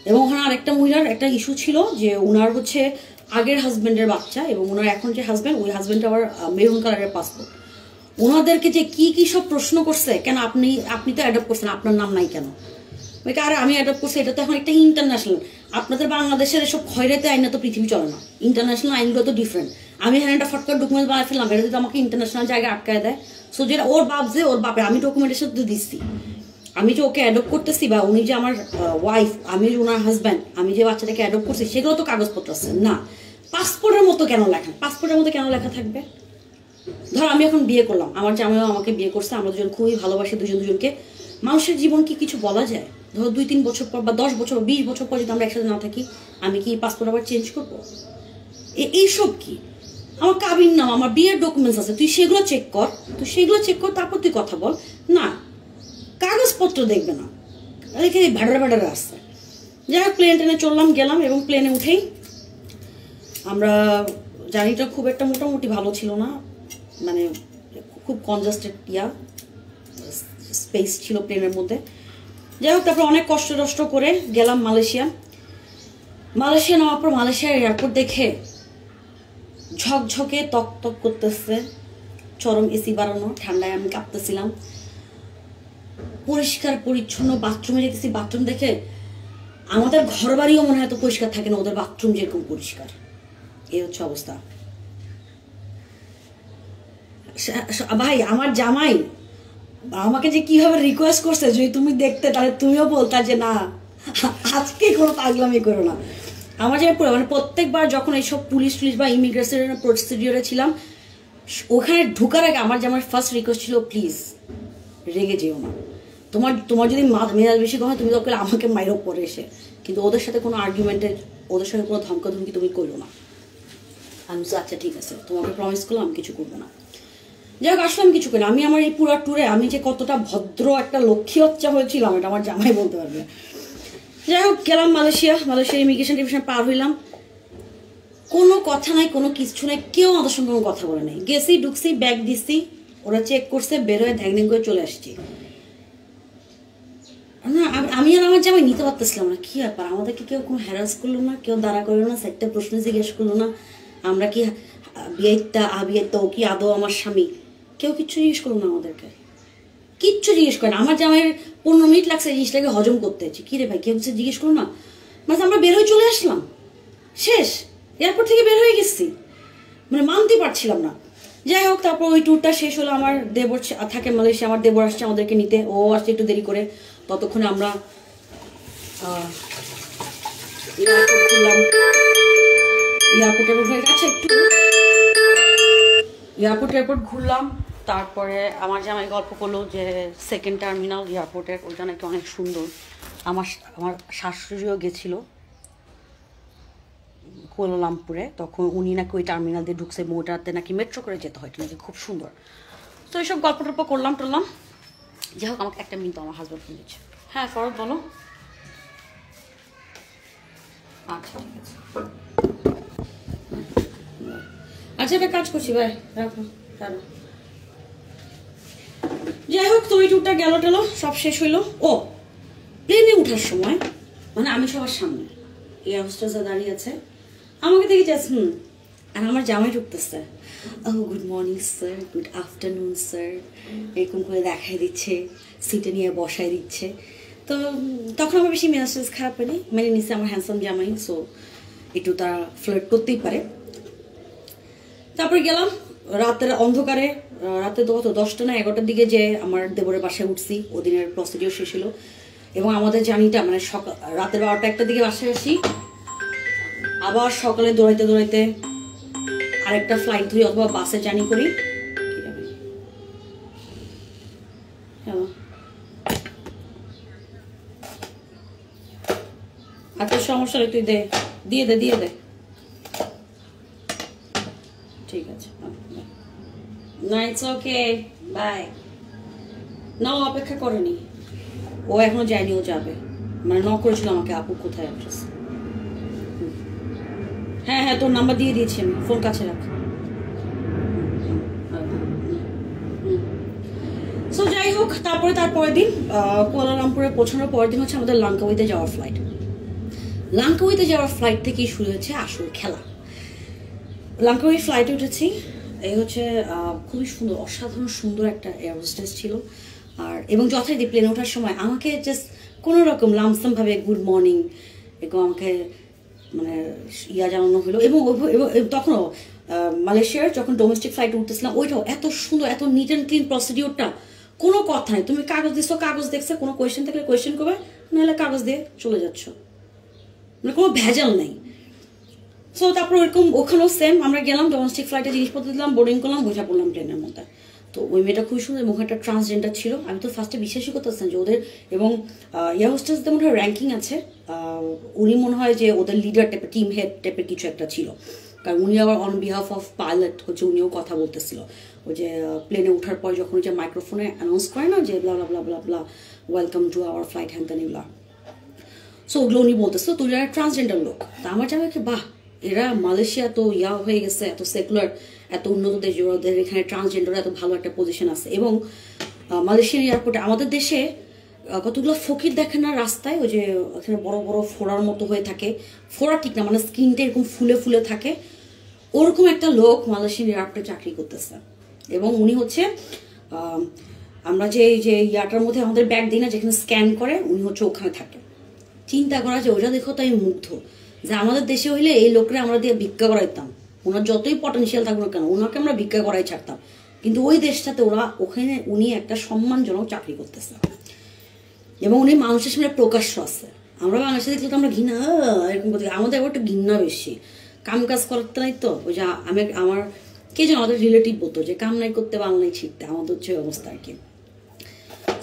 এবং ওখানে আরেকটা মহিলার একটা ইস্যু ছিল যে ওনার হচ্ছে আগের হাজব্যান্ডের বাচ্চা, এবং ওনার এখন যে হাজব্যান্ড, ওই হাজব্যান্ডটা আবার মেরুন কালারের পাসপোর্ট। ওনাদেরকে যে কি সব প্রশ্ন করছে, কেন আপনি তো অ্যাডপ্ট করছেন, আপনার নাম নাই কেন? আরে আমি অ্যাডপ্ট করছি, এটা তো এখন একটা ইন্টারন্যাশনাল। আপনাদের বাংলাদেশের এসব খয়রাতে আইন তো পৃথিবী চলে না, ইন্টারন্যাশনাল আইনগুলো তো ডিফারেন্ট। আমি এখানে একটা ফটকার ডকুমেন্ট বানাই ফেললাম, এটা যদি আমাকে ইন্টারন্যাশনাল জায়গায় আটকায় দেয়, সো যেটা ওর বাপ যে ওর বাপে, আমি ডকুমেন্টের সাথে দিচ্ছি, আমি যে ওকে অ্যাডপ্ট করতেছি, বা উনি যে আমার ওয়াইফ, আমি যে ওনার হাজব্যান্ড, আমি যে বাচ্চাটাকে অ্যাডপ্ট করছি, সেগুলো তো কাগজপত্র আছে না। পাসপোর্টের মতো কেন লেখা? পাসপোর্টের মতো কেন লেখা থাকবে? ধর আমি এখন বিয়ে করলাম, আমার জামাইও আমাকে বিয়ে করছে, আমরা দুজন খুবই ভালোবাসি দুজনকে। মানুষের জীবন কি কিছু বলা যায়? ধরো 2-3 বছর পর, বা 10 বছর, 20 বছর পর যদি আমরা একসাথে না থাকি, আমি কি পাসপোর্ট আবার চেঞ্জ করবো? এইসব কি? আমার কাবিন নাম, আমার বিয়ের ডকুমেন্টস আছে, তুই সেগুলো চেক কর, তারপর তুই কথা বল না। কাগজপত্র দেখবে না, এখানে ভাড়ারে আসছে। যাই হোক, প্লেনে চললাম, গেলাম, এবং প্লেনে উঠেই আমরা, জার্নিটা খুব একটা মোটামুটি ভালো ছিল না, মানে খুব কনজাস্টেড স্পেস ছিল প্লেনের মধ্যে। যাই হোক, তারপর অনেক কষ্ট করে গেলাম মালয়েশিয়া নেওয়ার পর মালয়েশিয়ার এয়ারপোর্ট দেখে ঝকঝকে তক করতেছে, চরম এসি বাড়ানো, ঠান্ডায় আমি কাঁপতেছিলাম। পরিষ্কার পরিচ্ছন্ন, বাথরুমে যেতেছি, বাথরুম দেখে আমাদের ঘর বাড়িও মনে হয় এত পরিষ্কার থাকে না, ওদের বাথরুম যেরকম পরিষ্কার। এই হচ্ছে অবস্থা। ভাই, আমার জামাই আমাকে যে কিভাবে রিকোয়েস্ট করছে, যদি তুমি দেখতে তাহলে তুমিও বলতা যে না, আজকে কোনো পাগলামি করো না। আমার যে মানে প্রত্যেকবার যখন এইসব পুলিশ বা ইমিগ্রেশনের প্রসিডিওরে ছিলাম, ওখানে ঢুকার আগে আমার জামার ফার্স্ট রিকোয়েস্ট ছিল, প্লিজ রেগে যেও না, তোমার যদি মেজাজ বেশি হয়, তুমি দরকার আমাকে মাইরও পরে এসে, কিন্তু ওদের সাথে কোনো আর্গুমেন্টের, ওদের সাথে কোনো ধমকাধমকি তুমি করো না। আমি আচ্ছা ঠিক আছে, তোমাকে প্রমিস করলাম আমি কিছু করবো না। যাই হোক, আসলাম কিছু করে। আমি আমার এই পুরো ট্যুরে আমি যে কতটা ভদ্র একটা লক্ষ্মী বাচ্চা হয়েছিলাম, এটা আমার জামাই বলতে পারবে। যাই হোক, গেলাম মালয়েশিয়া ইমিগ্রেশন টিভিশন পার হইলাম, কোনো কথা নাই, কোনো কিছু নাই, কেউ আমাদের সঙ্গে কোনো কথা বলে নাই। গেছি, ঢুকছি, ব্যাগ দিচ্ছি, ওরা চেক করছে, বের হয়ে ধ্যাং করে চলে আসছি। না, আমি আর আমার জামাই নিতে পারতেছিলাম না, কি ব্যাপার, আমাদেরকে কেউ কোনো হ্যারাস করলো না, কেউ দাঁড়া করলো না, একটা প্রশ্ন জিজ্ঞেস করলো না, আমরা কি বিয়েটা ও কি আদৌ আমার স্বামী, কেউ কিচ্ছু জিজ্ঞেস করলো না আমাদেরকে, কিচ্ছু জিজ্ঞেস করে না। আমার জামাইয়ের 15 মিনিট লাগছে এই জিনিসটাকে হজম করতে। কি রে ভাই, কেউ কিছু জিজ্ঞেস করলো না, মানে আমরা বের হয়ে চলে আসলাম, শেষ, এয়ারপোর্ট থেকে বের হয়ে গেছি, মানে মানতে পারছিলাম না। যাই হোক, তারপর ওই ট্যুরটা শেষ হলো। আমার দেবর থাকে মালয়েশিয়া, আমার দেবর আসছে আমাদেরকে নিতে, ও আসছে একটু দেরি করে। ততক্ষণে আমরা এয়ারপোর্ট ঘুরলাম। তারপরে আমার জামাই গল্প করলো যে সেকেন্ড টার্মিনাল এয়ারপোর্টের, ওইটা নাকি অনেক সুন্দর। আমার শাশুড়িও গেছিলো কুয়ালালামপুরে, তখন উনি নাকি ওই টার্মিনাল দিয়ে ঢুকছে, ওটাতে নাকি মেট্রো করে যেতে হয়, নাকি খুব সুন্দর। তো এইসব গল্প টল্প করলাম। যাই হোক, আমাকে একটা মিনিট, আমার হাজব্যান্ড ফোন দিচ্ছে। হ্যাঁ ফরদ বলো। আচ্ছা ঠিক আছে, আচ্ছা একটা কাজ করছি ভাই, রাখো। যাই হোক, তো ওই ট্যুরটা গেল সব শেষ হইলো। ও প্লেনে ওঠার সময়, মানে আমি সবার সামনে, এয়ার হোস্টেসে দাঁড়িয়ে আছে, আমাকে দেখে যাস আর আমার জামাই ঢুকতেছে, ও good morning sir, good afternoon sir, এরকম করে দেখাই দিচ্ছে, সিটে নিয়ে বসাই দিচ্ছে। তো তখন আমার বেশি মেজাজ খারাপ হয়নি, মেনে নিচ্ছে আমার হ্যান্ডসাম জামাই, সো একটু তারা ফ্লার্ট করতেই পারে। তারপরে গেলাম রাতের অন্ধকারে, রাতে তো 10টা না 11টার দিকে যে আমার দেবরের বাসায় উঠছি, ওদিনের প্রসিডিওর শেষ হলো। এবং আমাদের জার্নিটা মানে রাতের 12টা-1টার দিকে বাসায় আসি, আবার সকালে দৌড়াইতে আরেকটা ফ্লাইট ধরি অথবা বাসে জার্নি করি। আচ্ছা সমস্যা নেই, তুই দে, দিয়ে দে দিয়ে দে, ঠিক আছে। না ইটস ওকে, বাই। না ও অপেক্ষা করেনি, ও এখনো যায়নি, ও যাবে, মানে ন করেছিল আমাকে আপু কোথায় অ্যাড্রেস। হ্যাঁ হ্যাঁ তোর নাম্বার দিয়ে দিয়েছি আমি, ফোন কাছে রাখ। সো যাই হোক, তারপরের দিন কুয়ালালামপুরে পৌঁছানোর পরের দিন হচ্ছে আমাদের লাঙ্কাউইতে যাওয়ার ফ্লাইট। লাঙ্কাউইতে যাওয়ার ফ্লাইট থেকেই শুরু হচ্ছে আসল খেলা। লাঙ্কাউই ফ্লাইটে উঠেছি, এই হচ্ছে খুবই সুন্দর, অসাধারণ সুন্দর একটা এয়ার হোস্টেস ছিল। আর এবং যথারীতি প্লেনে ওঠার সময় আমাকে জাস্ট কোনো রকম লামসামভাবে গুড মর্নিং এবং আমাকে মানে জানানো হলো। এবং তখনও মালয়েশিয়ার যখন ডোমেস্টিক ফ্লাইটে উঠতেছিলাম, ওইটাও এত সুন্দর, এত নিট অ্যান্ড ক্লিন প্রসিডিওরটা, কোনো কথা নেই। তুমি কাগজ দিচ্ছ, কাগজ দেখছে, কোনো কোয়েশ্চেন থাকলে কোয়েশ্চেন করবে, নাহলে কাগজ দিয়ে চলে যাচ্ছ, মানে কোনো ভেজাল নেই। সো তারপর ওরকম ওখানেও সেম, আমরা গেলাম ডোমেস্টিক ফ্লাইটে, জিনিসপত্র দিলাম, বোর্ডিং করলাম, বোঝা পড়লাম ট্রেনের মধ্যে। তো ওই মেয়েটা খুবই সুন্দর এবং একটা ট্রান্সজেন্ডার ছিল। আমি তো ফার্স্টে বিশ্বাসই করতেছিলাম যে ওদের, এবং এয়ার হোস্টেসদের মনে হয় র্যাঙ্কিং আছে, উনি মনে হয় যে ওদের লিডার টাইপের, টিম হেড টাইপের কিছু একটা ছিল, কারণ উনি আবার অন বিহাফ অফ পাইলট হচ্ছে উনিও কথা বলতেছিল। ওই যে প্লেনে ওঠার পর যখন ওই যে মাইক্রোফোনে অ্যানাউন্স করে না যে ব্লা ব্লা ব্লা ব্লা ওয়েলকাম টু আওয়ার ফ্লাইট, হ্যান ত্যান এগুলা, সো ওগুলো উনি বলতেছিল। তুই একটা ট্রান্সজেন্ডার লোক, তা আমার জানা কি বাহ, এরা মালয়েশিয়া তো হয়ে গেছে, এত সেকুলার, এত উন্নত দেশ, ওদের এখানে ট্রান্সজেন্ডার এত ভালো একটা পজিশন আছে। এবং মালয়েশিয়ান এয়ারপোর্টে, আমাদের দেশে কতগুলো ফকির দেখে না রাস্তায়, ওই যে এখানে বড় বড় ফোড়ার মতো হয়ে থাকে, ফোড়া ঠিক না, মানে স্কিনটা এরকম ফুলে ফুলে থাকে, ওরকম একটা লোক মালয়েশিয়ান এয়ারপোর্টে চাকরি করতেছে। এবং উনি হচ্ছে আমরা যে ইয়াটার মধ্যে আমাদের ব্যাগ দিই না, যেখানে স্ক্যান করে, উনি হচ্ছে ওখানে থাকে। চিন্তা করা যে ওটা দেখো, তাই মুগ্ধ যে আমাদের দেশে হইলে এই লোকরা আমরা দিয়ে ভিক্ষা করাইতাম, ওনার যতই পটেনশিয়াল থাকবে না কেন, ওনাকে আমরা ভিক্ষা করাই ছাড়তাম। কিন্তু ওই দেশটাতে ওখানে উনি একটা সম্মানজনক চাকরি করতেছে এবং উনি মানুষের সামনে প্রকাশ্য আছে। আমরা বাংলাদেশে দেখলে তো আমরা ঘৃণা এরকম করতে, আমাদের আবার একটু ঘৃণা বেশি, কাম কাজ করতে নাই তো। ওই যে আমার কে যেন আমাদের রিলেটিভ বলতো যে কাম নাই করতে বাংলায় ছিটতে, আমাদের হচ্ছে অবস্থা আর কি।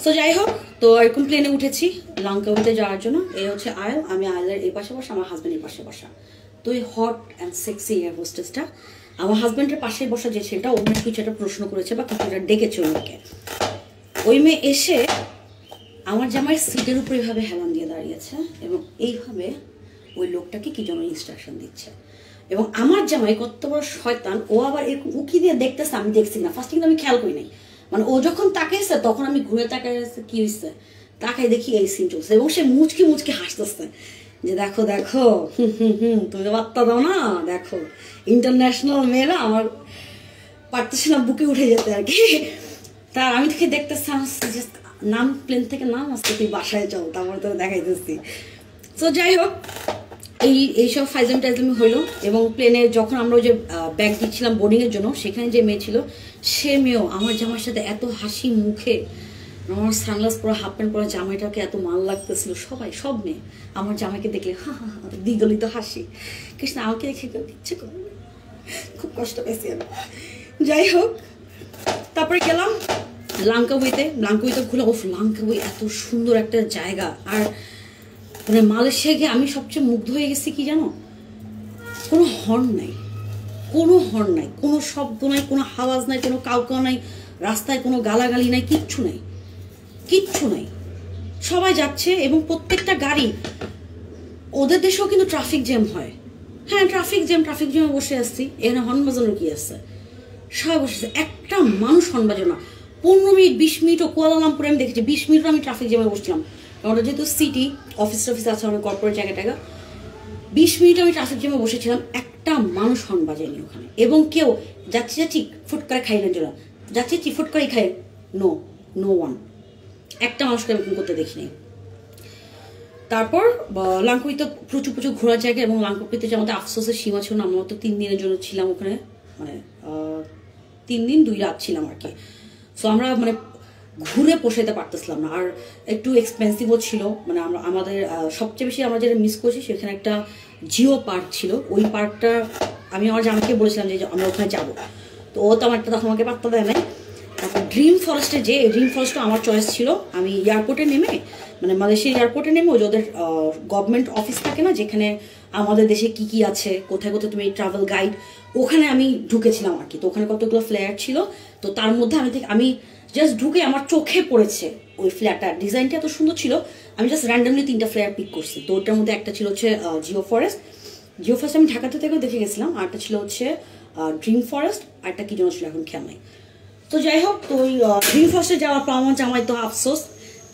সো যাই হোক, তো এরকম প্লেনে উঠেছি লাঙ্কাউইতে যাওয়ার জন্য। এই হচ্ছে আয়েল, আমি আয়েলের এই পাশে বসা, আমার হাজব্যান্ড এই পাশে বসা। তো এই হট অ্যান্ড সেক্সি এয়ার হোস্টেসটা আমার হাজব্যান্ডের পাশে বসা যে ছেলেটা, ওনার কিছু একটা প্রশ্ন করেছে বা কিছু একটা ডেকেছে ওনাকে। ওই মেয়ে এসে আমার জামাইয়ের সিটের উপর এইভাবে হেলান দিয়ে দাঁড়িয়েছে এবং এইভাবে ওই লোকটাকে কি যেন ইনস্ট্রাকশন দিচ্ছে। এবং আমার জামাই কত বড় শয়তান, ও আবার এরকম উকি দিয়ে দেখতেছে, আমি দেখছি না ফার্স্টে, কিন্তু আমি খেয়াল করি নাই। মানে ও যখন তাকাইছে তখন আমি ঘুরে তাকাইছে, কি হয়েছে তাকাই দেখি এই সিন চলছে, এবং সে মুচকি মুচকি হাসতেছে যে দেখো দেখো, তুমি তো বার্তা দাও না, দেখো ইন্টারন্যাশনাল মেয়েরা আমার পারতেছে না বুকে উঠে যেতে আর কি। তা আমি তোকে দেখতেছি, নাম প্লেন থেকে নাম আসতে, তুই বাসায় যাও, তারপরে তো দেখাইতেছি। তো যাই হোক, এইসব ফাইজলামি টাইজলামি হইলো। এবং প্লেনে যখন আমরা ওই যে ব্যাগ দিচ্ছিলাম বোর্ডিংয়ের জন্য, সেখানে যে মেয়ে ছিল, সে মেয়েও আমার জামাইয়ের সাথে এত হাসি মুখে, আমার সানগ্লাস পরা হাফ প্যান্ট পরা জামাইটাকে এত মাল লাগতেছিল। সব মেয়ে আমার জামাইকে দেখলে হা হা হা দ্বিদলিত হাসি, কৃষ্ণ আমাকে দেখে ইচ্ছে করে, খুব কষ্ট পেয়েছি আমি। যাই হোক, তারপরে গেলাম লাঙ্কাউইতে ঘুরে, ও লাঙ্কাউই এত সুন্দর একটা জায়গা। আর মানে মালয়েশিয়া গিয়ে আমি সবচেয়ে মুগ্ধ হয়ে গেছি কি জানো, কোনো হর্ন নাই, কোনো শব্দ নাই, কোনো আওয়াজ নাই, কোনো কাউকাও নাই, রাস্তায় কোনো গালাগালি নাই, কিচ্ছু নাই। সবাই যাচ্ছে এবং প্রত্যেকটা গাড়ি, ওদের দেশেও কিন্তু ট্রাফিক জ্যাম হয়, হ্যাঁ ট্রাফিক জ্যামে বসে আসছি, এখানে হর্ন বাজানোর কি আছে, সবাই বসেছে, একটা মানুষ হর্ন বাজে না। 15 মিনিট 20 মিনিটও কুয়ালালামপুরে আমি দেখেছি, 20 মিনিটও আমি ট্রাফিক জ্যামে বসছিলাম, কারণ ওটা যেহেতু সিটি অফিস আছে, অনেক কর্পোরেট জায়গাটাকে, 20 মিনিট আমি ট্রাফিক জ্যামে বসেছিলাম, একটা মানুষ হর্ন বাজেনি ওখানে। এবং কেউ যাচ্ছি ফুট করে খাই না, জোড়া যাচ্ছি ফুট করেই খাই, নো ওয়ান, একটা মানুষকে আমি করতে দেখিনি। তারপর লাঙ্কুই তো প্রচুর ঘোরার জায়গা, এবং লাঙ্কুইতে যে আমাদের আফসোসের সীমা ছিল না, আমরা তো 3 দিনের জন্য ছিলাম ওখানে, মানে 3 দিন 2 রাত ছিলাম আর কি। সো আমরা মানে ঘুরে পোষাইতে পারতেছিলাম না, আর একটু এক্সপেন্সিভও ছিল। মানে আমাদের সবচেয়ে বেশি আমরা যেটা মিস করছি, সেখানে একটা জিও পার্ক ছিল। ওই পার্কটা আমি আমার জামাইকে বলেছিলাম যে আমরা ওখানে যাবো, তো ও তো আমারটা তখন আমাকে পাত্তা দেয় নাই। তারপর ড্রিম ফরেস্টে যে ড্রিম ফরেস্টও আমার চয়েস ছিল। আমি এয়ারপোর্টে নেমে মানে মালয়েশিয়া এয়ারপোর্টে নেমে ওই ওদের গভর্নমেন্ট অফিস থাকে না, যেখানে আমাদের দেশে কি কি আছে, কোথায় কোথায় তুমি ট্রাভেল গাইড, ওখানে আমি ঢুকেছিলাম আর কি। তো ওখানে কতগুলো ফ্ল্যাট ছিল, তো তার মধ্যে আমি জাস্ট ঢুকে আমার চোখে পড়েছে ওই ফ্ল্যাটটার ডিজাইনটা এত সুন্দর ছিল। আমি জাস্ট র্যান্ডামলি 3টা ফ্ল্যাট পিক করছি। তো ওটার মধ্যে একটা ছিল হচ্ছে জিও ফরেস্ট আমি ঢাকাতে থেকেও দেখে গেছিলাম, আর একটা ছিল হচ্ছে ড্রিম ফরেস্ট, আর একটা কি যেন ছিল এখন খেয়াল নাই। তো যাই হোক, তো ওই ড্রিম ফরেস্টে যাওয়ার পর আমার জামাই তো আফসোস।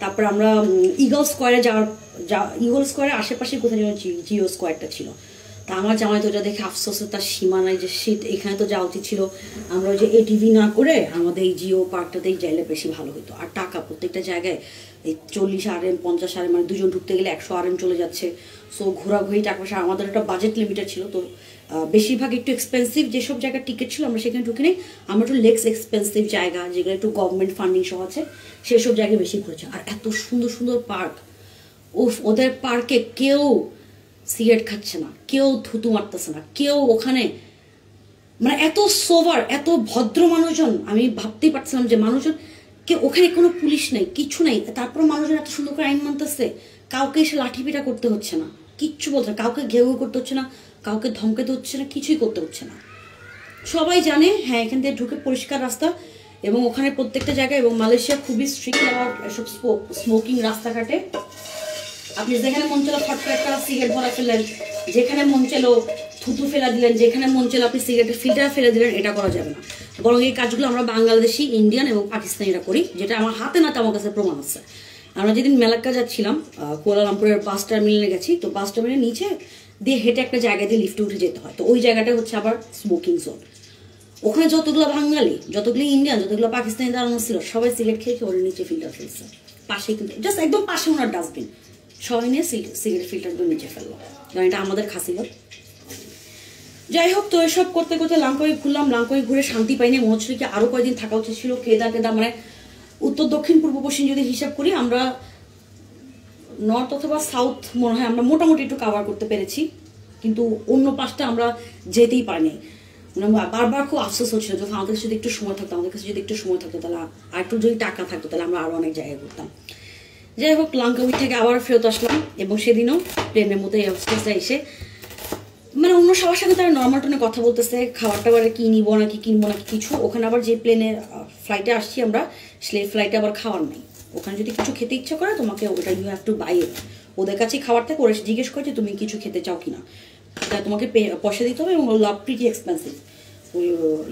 তারপর আমরা ইগল স্কোয়ারে ইগল স্কোয়ারের আশেপাশে কোথায় যেন জিও স্কোয়ারটা ছিল। তা আমার জামাই তো ওটা দেখে আফসোসে তার সীমা নাই, যে শীত এখানে তো যাওয়া উচিত ছিল, আমরা ওই যে এটিভি না করে আমাদের এই জিও পার্কটাতেই যাইলে বেশি ভালো হতো। আর টাকা প্রত্যেকটা জায়গায় এই 40 RM 50 RM, মানে দুজন ঢুকতে গেলে 100 RM চলে যাচ্ছে। সো ঘোরাঘুরি টাকা পয়সা, আমাদের একটা বাজেট লিমিটেড ছিল, তো বেশিরভাগ একটু এক্সপেন্সিভ যেসব জায়গার টিকিট ছিল আমরা সেখানে ঢুকে নেই। আমরা একটু লেস এক্সপেন্সিভ জায়গা যেগুলো একটু গভর্নমেন্ট ফান্ডিং সহ আছে সেসব জায়গায় বেশি ঘুরেছে। আর এত সুন্দর সুন্দর পার্ক, ওদের পার্কে কেউ সিগারেট খাচ্ছে না, কেউ থুতু মারতেছে না, কেউ ওখানে মানে এত সোভার, এত ভদ্র মানুষজন। আমি ভাবতেই পারছিলাম যে মানুষজন ওখানে কোনো পুলিশ নেই, কিছু নেই, তারপর মানুষজন এত সুন্দর করে আইন মানতেছে। কাউকে এসে লাঠিপিটা করতে হচ্ছে না, কিচ্ছু বলছে না, কাউকে ঘেউ করতে হচ্ছে না, কাউকে ধমকাতে হচ্ছে না, কিছুই করতে হচ্ছে না। সবাই জানে হ্যাঁ এখান থেকে ঢুকে পরিষ্কার রাস্তা, এবং ওখানে প্রত্যেকটা জায়গায়, এবং মালয়েশিয়া খুবই স্ট্রিক্ট এসব স্মোকিং রাস্তাঘাটে। আপনি যেখানে মন চালো ফট করে একটা সিগারেট ভরা ফেললেন, যেখানে মন চালো থুতু ফেলা দিলেন, যেখানে মন চালো আপনি সিগারেটের ফিল্টার ফেলে দিলেন, এটা করা যাবে না। বরং এই কাজগুলো আমরা বাংলাদেশি, ইন্ডিয়ান এবং পাকিস্তানিরা করি, যেটা আমার হাতে নাতে আমার কাছে প্রমাণ আছে। আমরা যেদিন মেলাক্কা যাচ্ছিলাম, কুয়ালালামপুরের বাস টার্মিনালে গেছি, তো বাস টার্মিনালের নিচে দিয়ে হেঁটে একটা জায়গায় দিয়ে লিফটে উঠে যেতে হয়। তো ওই জায়গাটা হচ্ছে আবার স্মোকিং জোন। ওখানে যতগুলো বাঙালি, যতগুলো ইন্ডিয়ান, যতগুলো পাকিস্তানি দাঁড়ানো ছিল, সবাই সিগারেট খেয়ে ওর নিচে ফিল্টার ফেলছে। পাশে কিন্তু জাস্ট একদম পাশে ওনার ডাস্টবিন, সবাই নিয়ে সিগারেট ফিল্টারগুলো নিচে ফেললো, কারণ এটা আমাদের খাসিল। যাই হোক, তো এসব করতে করতে লাঙ্কাই ঘুরলাম। লাঙ্কাই ঘুরে শান্তি পাইনি, মনে হচ্ছিল কি আরো কয়েকদিন থাকা উচিত ছিল। কেদা মানে উত্তর দক্ষিণ পূর্ব পশ্চিম যদি হিসাব করি, আমরা নর্থ অথবা সাউথ মনে হয় আমরা মোটামুটি একটু কাভার করতে পেরেছি, কিন্তু অন্য পাশটা আমরা যেতেই পারিনি। মানে বারবার খুব আফসোস হচ্ছিল, যখন আমাদের কাছে যদি একটু সময় থাকতো, তাহলে আর একটু যদি টাকা থাকতো, তাহলে আমরা আরো অনেক জায়গায় ঘুরতাম। যাই হোক, লাঙ্কাউই থেকে আবার ফেরত আসলাম, এবং সেদিনও প্লেনের মধ্যে এই অবস্থাটা এসে মানে অন্য সবার সাথে তারা নর্মাল টোনে কথা বলতেছে, খাবার টাবারে কি নিবো নাকি কিনবো নাকি কিছু। ওখানে আবার যে প্লেনে ফ্লাইটে আসছি আমরা, সেই ফ্লাইটে আবার খাওয়ার নেই। ওখানে যদি কিছু খেতে ইচ্ছা করে তোমাকে ওটা ইউ হ্যাভ টু বাই ইট। ওদের কাছেই খাবার থেকে ওরা জিজ্ঞেস করে যে তুমি কিছু খেতে চাও কিনা, তাই তোমাকে পয়সা দিতে হবে, এবং ওগুলো প্রিটি এক্সপেন্সিভ। ওই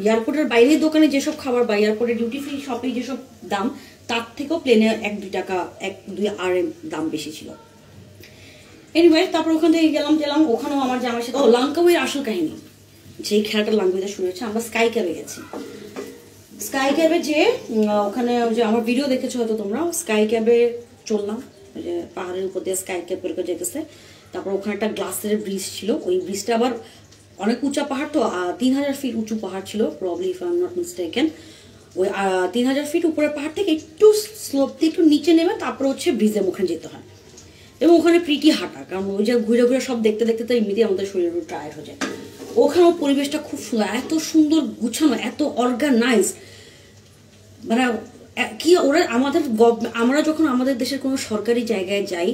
এয়ারপোর্টের বাইরের দোকানে যেসব খাবার বা এয়ারপোর্টের ডিউটি ফ্রি শপে যেসব দাম, তার থেকেও প্লেনে 1-2 টাকা 1-2 RM দাম বেশি ছিল। এনিওয়ে, তারপর ওখান থেকে গেলাম, ওখানেও আমার জামার সাথে লাঙ্কাউয়ের আসল কাহিনী, যেই খেলাটা লাঙ্কাউইতে শুরু হয়েছে। আমরা স্কাই ক্যাবে গেছি। স্কাই ক্যাবে যে ওখানে যে আমার ভিডিও দেখেছো হয়তো তোমরা, স্কাই ক্যাবে চললাম, যে পাহাড়ের উপর দিয়ে স্কাই ক্যাব করে যেতেছে। তারপর ওখানে একটা গ্লাসের ব্রিজ ছিল, ওই ব্রিজটা আবার অনেক উঁচা পাহাড়, তো 3000 ফিট উঁচু পাহাড় ছিল, probably if I am not mistaken. ওই 3000 ফিট উপরের পাহাড় থেকে একটু স্লোপ দিয়ে একটু নিচে নেমে তারপর হচ্ছে ব্রিজের মুখে যেতে হয়, এবং ওখানে প্রিটি হাঁটা, কারণ ওই যে ঘুরে ঘুরে সব দেখতে দেখতে তো এমনিতেই আমাদের শরীর টায়ার্ড হয়ে যায়। ওখানেও পরিবেশটা খুব সুন্দর, এত সুন্দর গুছানো, এত অর্গানাইজ। মানে কি ওরা আমরা যখন আমাদের দেশের কোনো সরকারি জায়গায় যাই,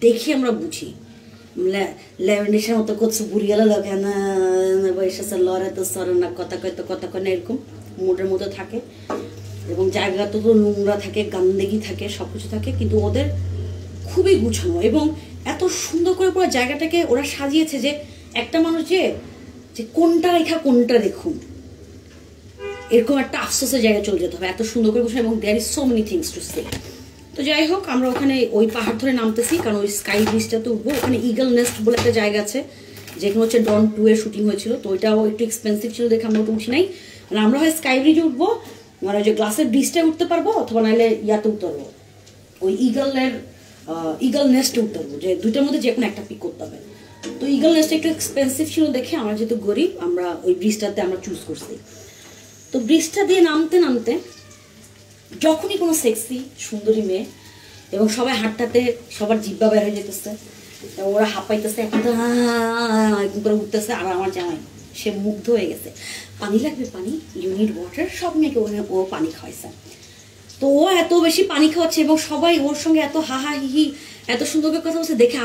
দেখি আমরা বুঝি লেভেন্ডেশের মতো করছে, বুড়িয়ালা লাগে না এসেছে লড়ে তো সরে না, কথা কয় না, এরকম মুডের মধ্যে থাকে। এবং জায়গা তো নোংরা থাকে, গান্দেগি থাকে, সব কিছু থাকে, কিন্তু ওদের খুবই গুছানো এবং এত সুন্দর করে পুরো জায়গাটাকে ওরা সাজিয়েছে যে একটা মানুষ যে কোনটা রেখা কোনটা দেখুন, এরকম একটা আফসোসের জায়গায় চলে যেতে হবে, এত সুন্দর করে গুছানো, এবং there is so many things to say. তো যাই হোক, আমরা ওখানে ওই পাহাড় ধরে নামতেছি, কারণ ওই স্কাই ব্রিজটাতে উঠবো। ওখানে ইগল নেস্ট বলে একটা জায়গা আছে, যেখানে হচ্ছে ডন 2 এর শুটিং হয়েছিল, তো ওইটাও একটু এক্সপেন্সিভ ছিল দেখে আমরা ওটা উঠি নাই। মানে আমরা হয় স্কাই ব্রিজে উঠবো, মানে ওই যে গ্লাসের ব্রিজটায় উঠতে পারবো, অথবা নাহলে ইয়াতে উঠতে পারবো, ওই ইগল নেস্টে উঠতে পারবো, যে দুইটার মধ্যে যে কোনো একটা পিক করতে হবে। তো ইগল নেস্টটা একটু এক্সপেন্সিভ ছিল দেখে আমরা যেহেতু গরিব, আমরা ওই ব্রিজটাতে আমরা চুজ করছি। তো ব্রিজটা দিয়ে নামতে যখনই কোনো সেক্সি সুন্দরী মেয়ে, এবং সবাই হাঁটতে সবার জিব্বা বের হয়ে যেতেছে, ওরা হাঁপাইতেছে, এখন তো এরকম করে উঠতেছে, আর আমার জামাই সে মুগ্ধ হয়ে গেছে। পানি লাগবে, পানি, ইউ নিড ওয়াটার, সব মেয়েকে ও পানি খাওয়াইছে। তো ও এত বেশি পানি খাওয়াচ্ছে এবং সবাই ওর সঙ্গে এত হাহা হিহি এত সুন্দর করে কথা বলছে দেখে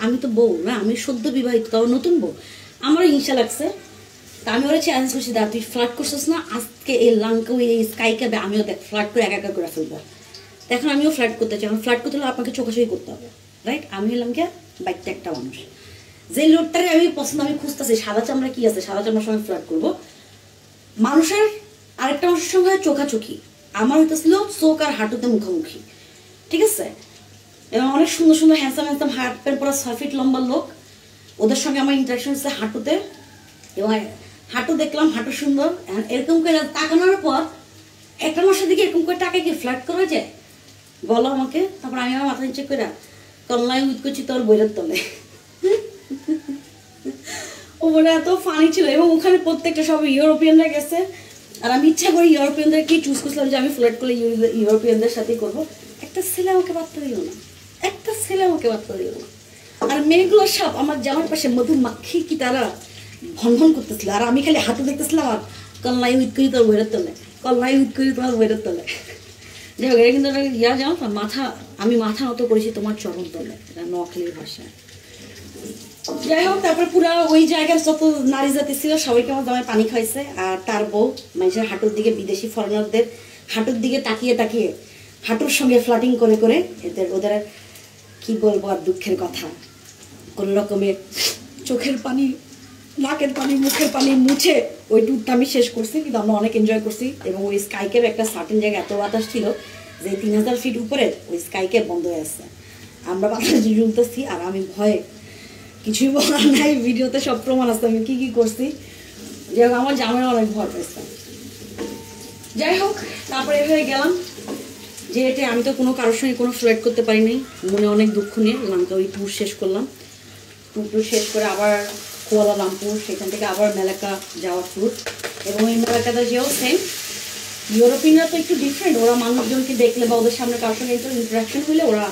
আমি তো বউ না, আমি সদ্য বিবাহিত, তাও নতুন বউ, আমারও হিংসা লাগছে। তা আমি ওরা চ্যালেঞ্জ করছি, দা তুই ফ্লার্ট করছিস না, আজকে এই লাঙ্কা এই স্কাই ক্যাবে আমিও দেখ ফ্লার্ট করে একা করে ফেলবো। এখন আমিও ফ্লার্ট করতে চাই, ফ্লার্ট করতে হলে আপনাকে চোখাচোখি করতে হবে, রাইট? আমি হলাম কি বাইকটা একটা মানুষ, যে লোকটারে আমি পছন্দ, আমি খুঁজতেছি সাদা চামড়া কি আছে, সাদা চামড়ার সঙ্গে ফ্লার্ট করবো। মানুষের আরেকটা মানুষের সঙ্গে চোখাচোখি, আমার হইতেছিল চোখ আর হাঁটুতে মুখোমুখি, ঠিক আছে? এবং অনেক সুন্দর সুন্দর হ্যান্ডসাম হ্যান্ডসাম হার্ট প্যান্ট পরা 6 ফিট লম্বা লোক, ওদের সঙ্গে আমার ইন্টারাকশন হচ্ছে হাঁটুতে। এবং হাঁটু দেখলাম, হাঁটু সুন্দর, এরকম করে তাকানোর পর একটা মানুষের দিকে এরকম করে টাকা কি ফ্ল্যাট করা যায় বলো আমাকে? তারপর আমি আমার মাথা নিচে করে কল্লাই উইট করছি তোর বইয়ের তলে। ও বলে এত ফানি ছিল। এবং ওখানে প্রত্যেকটা সব ইউরোপিয়ানরা গেছে, আর আমি ইচ্ছা করি ইউরোপিয়ানদেরকে চুজ করছিলাম যে আমি ফ্লার্ট করলে ইউরোপিয়ানদের সাথেই করবো। একটা ছেলে আমাকে বার্তা দিল না, একটা ছেলে আমাকে বার্তা দিল না। আর মেয়েগুলো সব আমার জামার পাশে মধুমাখি কি তারা ভন করতেছিল, আর আমি খালি হাতে দেখতেছিলাম আর কল্লাই উইট করি তোর বইয়ের তলে, কল্লাই উইট করি তোমার বইয়ের তলে। যাই হোক, এটা কিন্তু ইয়া জানো তো, আমি মাথা নত করেছি তোমার চরণ তলে, এটা নোয়াখালীর ভাষায়। যাই হোক, তারপর পুরো ওই জায়গার যত নারী জাতি ছিল সবাইকে আমার জামাই পানি খাইছে। আর তার বউ মানুষের হাঁটুর দিকে, বিদেশি ফরেনারদের হাঁটুর দিকে তাকিয়ে তাকিয়ে হাঁটুর সঙ্গে ফ্লাটিং করে করে ওদের কি বলবো আর দুঃখের কথা, কোনো রকমের চোখের পানি, নাকের পানি, মুখের পানি মুছে ওই ট্যুরটা আমি শেষ করছি। কিন্তু আমরা অনেক এনজয় করছি। এবং ওই স্কাই ক্যাব একটা সার্টেন জায়গায় এত বাতাস ছিল যে 3000 ফিট উপরে ওই স্কাই ক্যাব বন্ধ হয়ে আসছে, আমরা বাতাস ঝুলতেছি। আর আমি ভয়ে কিছুই বলার নাই, ভিডিওতে সব প্রমাণ আছে আমি কি কি করছি। যাই হোক, আমার জামাই অনেক ভয় পেয়েছে। যাই হোক, তারপরে এভাবে গেলাম যে এটা আমি তো কোনো কারোর সঙ্গে কোনো ফ্লার্ট করতে পারি নাই, মনে অনেক দুঃখ নিয়ে লাঙ্কা ওই ট্যুর শেষ করলাম। ট্যুর শেষ করে আবার কুয়ালালামপুর, সেখান থেকে আবার মেলাকা যাওয়ার ট্যুর। এবং এই মেলাকাটা যেও সেম, ইউরোপিয়ানরা তো একটু ডিফারেন্ট, ওরা মানুষজনকে দেখলে বা ওদের সামনে কারোর সঙ্গে ইন্টারাকশন হলে ওরা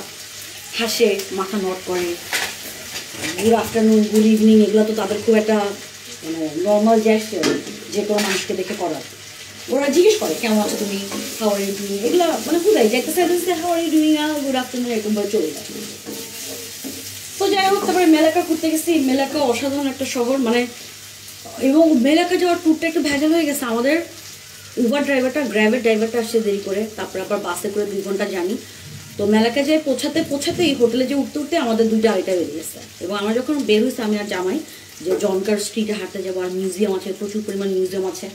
হাসে, মাথা নট করে, গুড আফটারনুন, গুড ইভিনিং, এগুলো তো তাদের খুব একটা মানে নর্মাল জেস্টার, যে কোনো মানুষকে দেখে করার। ওরা জিজ্ঞেস করে কেমন আছো তুমি, হাউ আর ইউ ডুইং, এগুলো মানে বুঝাই যে একটা sentence how are you doing আর গুড আফটারনুন এরকমভাবে চলে যায়। তো যাই হোক, তারপরে মেলাকা ঘুরতে গেছি। মেলাকা অসাধারণ একটা শহর মানে, এবং মেলাকা যাওয়ার ট্যুরটা একটু ভেজাল হয়ে গেছে। আমাদের উবার ড্রাইভারটা, গ্র্যাবের ড্রাইভারটা আসছে দেরি করে, তারপরে আবার বাসে করে 2 ঘন্টা জানি। তো মেলাকা যেয়ে পৌঁছাতেই হোটেলে যে উঠতে আমাদের 2টা আড়াইটা বেরিয়ে গেছে। এবং আমরা যখন বের হয়েছে আমি আর জামাই যে জনকার স্ট্রিটে হাঁটতে যাবো, আর মিউজিয়াম আছে, প্রচুর পরিমাণ মিউজিয়াম আছে।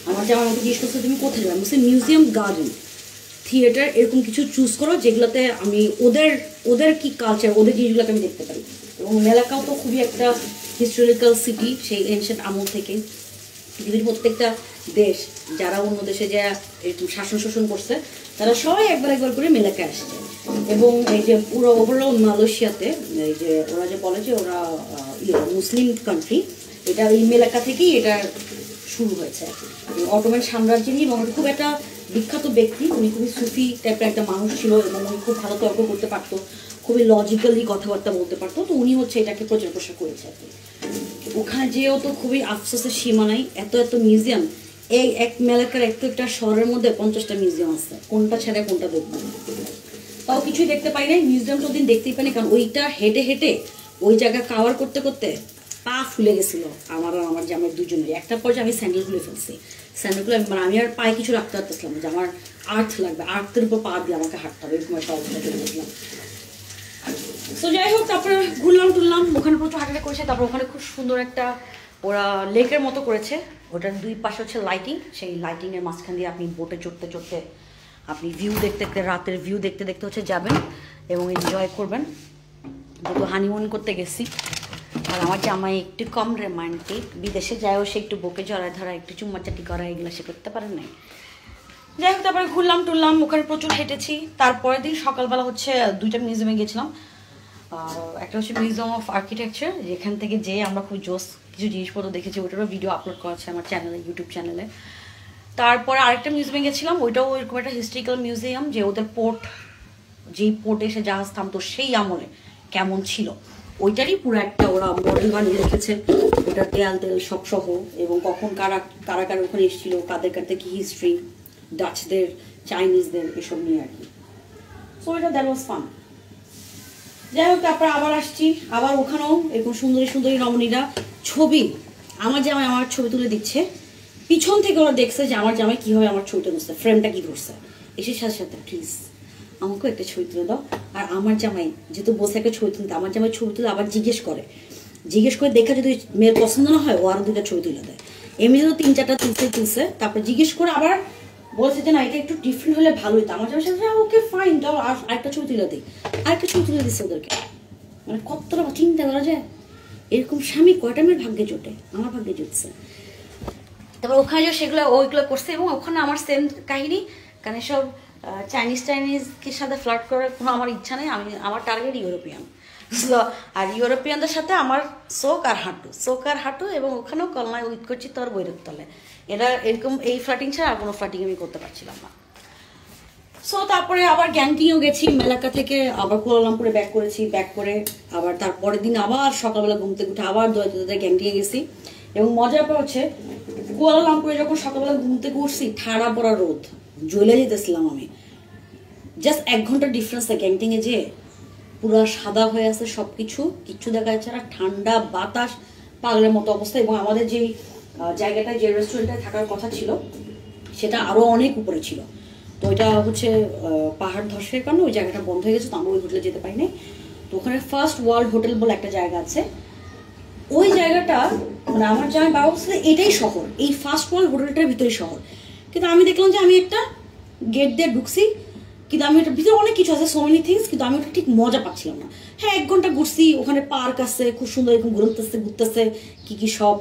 আমার জামাই আমাকে জিজ্ঞেস করছে তুমি কোথায় যাবে, আমি বলছি মিউজিয়াম, গার্ডেন, থিয়েটার, এরকম কিছু চুজ করো যেগুলোতে আমি ওদের কি কালচার, ওদের জিনিসগুলোকে আমি দেখতে পারি। এবং মেলাকাও তো খুবই একটা হিস্টোরিক্যাল সিটি, সেই এনশিয়েন্ট আমল থেকে পৃথিবীর প্রত্যেকটা দেশ যারা অন্য দেশে যা এরকম শাসন শোষণ করছে তারা সবাই একবার করে মেলাকায় আসছে। এবং এই যে পুরো ওভারঅল মালয়েশিয়াতে এই যে ওরা যে বলে যে ওরা মুসলিম কান্ট্রি, এটা এই মেলাকা থেকেই এটা শুরু হয়েছে। অটোমান সাম্রাজ্য নিয়ে, এবং খুব একটা বিখ্যাত ব্যক্তি, উনি খুবই সুফি টাইপের একটা মানুষ ছিল এবং উনি খুব ভালো তর্ক করতে পারতো, খুবই লজিক্যালি কথাবার্তা বলতে পারতো। তো উনি হচ্ছে এটাকে প্রচার প্রসার করেছে আর কি। ওখানে যেও তো খুবই আফসোসের সীমা নাই, এত মিউজিয়াম। এই এক মেলাকার একটা শহরের মধ্যে 50টা মিউজিয়াম আছে, কোনটা ছেড়ে কোনটা দেখবো, তাও কিছুই দেখতে পাই নাই। মিউজিয়াম তো দিন দেখতেই পাইনি, কারণ ওইটা হেঁটে হেঁটে ওই জায়গা কাভার করতে করতে পা ফুলে গেছিল আমার আর আমার জামাই দুজনেরই। একটা পর্যায়ে আমি স্যান্ডেল খুলে ফেলছি, স্যান্ডেলগুলো মানে আমি আর পায়ে কিছু রাখতে পারতেছিলাম যে আমার আর্থ লাগবে, আর্থের উপর পা দিয়ে আমাকে হাঁটতে হবে, এরকম একটা অবস্থা চলে গেছিলাম। তো যাই হোক, তারপরে ঘুরলাম টুরলাম, ওখানে প্রচুর হাঁটাহাঁটি করেছে। তারপর ওখানে খুব সুন্দর একটা ওরা লেকের মতো করেছে, ওটার 2 পাশে হচ্ছে লাইটিং, সেই লাইটিংয়ের মাঝখান দিয়ে আপনি বোটে চড়তে চড়তে আপনি ভিউ দেখতে দেখতে, রাতের ভিউ দেখতে দেখতে হচ্ছে যাবেন এবং এনজয় করবেন। যেহেতু হানিমুন করতে গেছি, আর আমার জামাই একটু কম রোমান্টিক, বিদেশে যায়ও সে একটু বুকে জড়ায় ধরা, একটু চুম্মাচাটি করা, এগুলো সে করতে পারেন নাই। যাই হোক, তারপরে ঘুরলাম টুরলাম, ওখানে প্রচুর হেঁটেছি। তারপরের দিন সকালবেলা হচ্ছে 2টা মিউজিয়ামে গেছিলাম। একটা হচ্ছে মিউজিয়াম অফ আর্কিটেকচার, যেখান থেকে যেয়ে আমরা খুব জোস কিছু জিনিসপত্র দেখেছি, ওটারও ভিডিও আপলোড করা আছে আমার চ্যানেলে, ইউটিউব চ্যানেলে। তারপরে আরেকটা মিউজিয়ামে গেছিলাম, ওইটাও ওইরকম একটা হিস্ট্রিক্যাল মিউজিয়াম, যে ওদের পোর্ট, যেই পোর্টে এসে জাহাজ থামতো সেই আমলে কেমন ছিল ওইটারই পুরো একটা ওরা মডেল বানিয়ে রেখেছে, ওটা দেয়াল তেল সব সহ, এবং কখন কারা কারা কারা ওখানে এসেছিল, কাদের কাছে কি হিস্ট্রি, ডাচদের, চাইনিজদের, এসব নিয়ে আর কি। সো এটা দ্যাট ওয়াজ ফান। যাই হোক, তারপরে আবার আসছি, আবার ওখানেও এরকম সুন্দরী সুন্দরী রমণীরা ছবি, আমার জামাই আমার ছবি তুলে দিচ্ছে, পিছন থেকে ওরা দেখছে যে আমার জামাই কীভাবে আমার ছবিটা তুলছে, ফ্রেমটা কী ধরছে, এসে সাথে সাথে প্লিজ আমাকেও একটা ছবি তুলে দাও। আর আমার জামাই যেহেতু বসে একটা ছবি তুলতে, আমার জামাই ছবি তুলে আবার জিজ্ঞেস করে দেখা যদি মেয়ের পছন্দ না হয় ও আরও 2টা ছবি তুলে দেয়। এমনি তো 3-4টা তুলছে, তারপর জিজ্ঞেস করে আবার বলছে যে না এটা একটু ডিফারেন্ট হলে ভালো হতো। আমার জামাই সাথে ওকে ফাইন, দাও আরেকটা ছবি তুলে দিই, আরেকটা ছবি তুলে দিচ্ছে ওদেরকে। মানে কতটা চিন্তা করা যায়, এরকম স্বামী কয়টা মেয়ের ভাগ্যে জোটে, আমার ভাগ্যে জুটছে। তারপর ওখানে যে সেগুলো ওইগুলো করছে, এবং ওখানে আমার সেম কাহিনী, কারণ সব চাইনিজকে সাথে ফ্লার্ট করার কোনো আমার ইচ্ছা নেই, আমার টার্গেট ইউরোপিয়ান। আর ইউরোপিয়ানদের সাথে আমার চোখ আর হাঁটু, এবং ওখানেও কলনায় উইথ করছি তোর বৈরক তলে। এটা এরকম এই ফ্লাটিং ছাড়া আর কোনো ফ্লাটিং আমি করতে পারছিলাম না। সো তারপরে আবার গ্যাংটিংও গেছি, মেলাকা থেকে আবার কুয়ালালামপুরে ব্যাক করেছি, ব্যাক করে আবার তারপরের দিন আবার সকালবেলা ঘুম থেকে উঠে আবার দোয়াতে গ্যাংটিংয়ে গেছি। এবং মজার ব্যাপার হচ্ছে কুয়ালালামপুরে যখন সকালবেলা ঘুম থেকে উঠছি, ঠাড়া পড়া রোদ, জ্বলে যেতেছিলাম আমি, জাস্ট 1 ঘন্টার ডিফারেন্সে গ্যাংটিংয়ে যে পুরো সাদা হয়ে আছে সব কিছু, কিচ্ছু দেখা যাচ্ছে না, ঠান্ডা বাতাস, পাগলের মতো অবস্থা। এবং আমাদের যেই জায়গাটায় যে রেস্টুরেন্টটায় থাকার কথা ছিল সেটা আরও অনেক উপরে ছিল, তো ওইটা হচ্ছে পাহাড় ধসের কারণে ওই জায়গাটা বন্ধ হয়ে গেছে, তো আমরা ওই হোটেলে যেতে পারি নাই। তো ওখানে ফার্স্ট ওয়ার্ল্ড হোটেল বলে একটা জায়গা আছে, ওই জায়গাটা মানে আমার জামাই বাবা বলছে এটাই শহর, এই ফার্স্ট ওয়ার্ল্ড হোটেলটার ভিতরে শহর। কিন্তু আমি দেখলাম যে আমি একটা গেট দিয়ে ঢুকছি, কিন্তু আমি ওটার ভিতরে অনেক কিছু আছে, সো মেনি থিংস, কিন্তু আমি ওটা ঠিক মজা পাচ্ছিলাম না। হ্যাঁ 1 ঘন্টা ঘুরছি, ওখানে পার্ক আছে খুব সুন্দর, এরকম ঘুরতেছে কি সব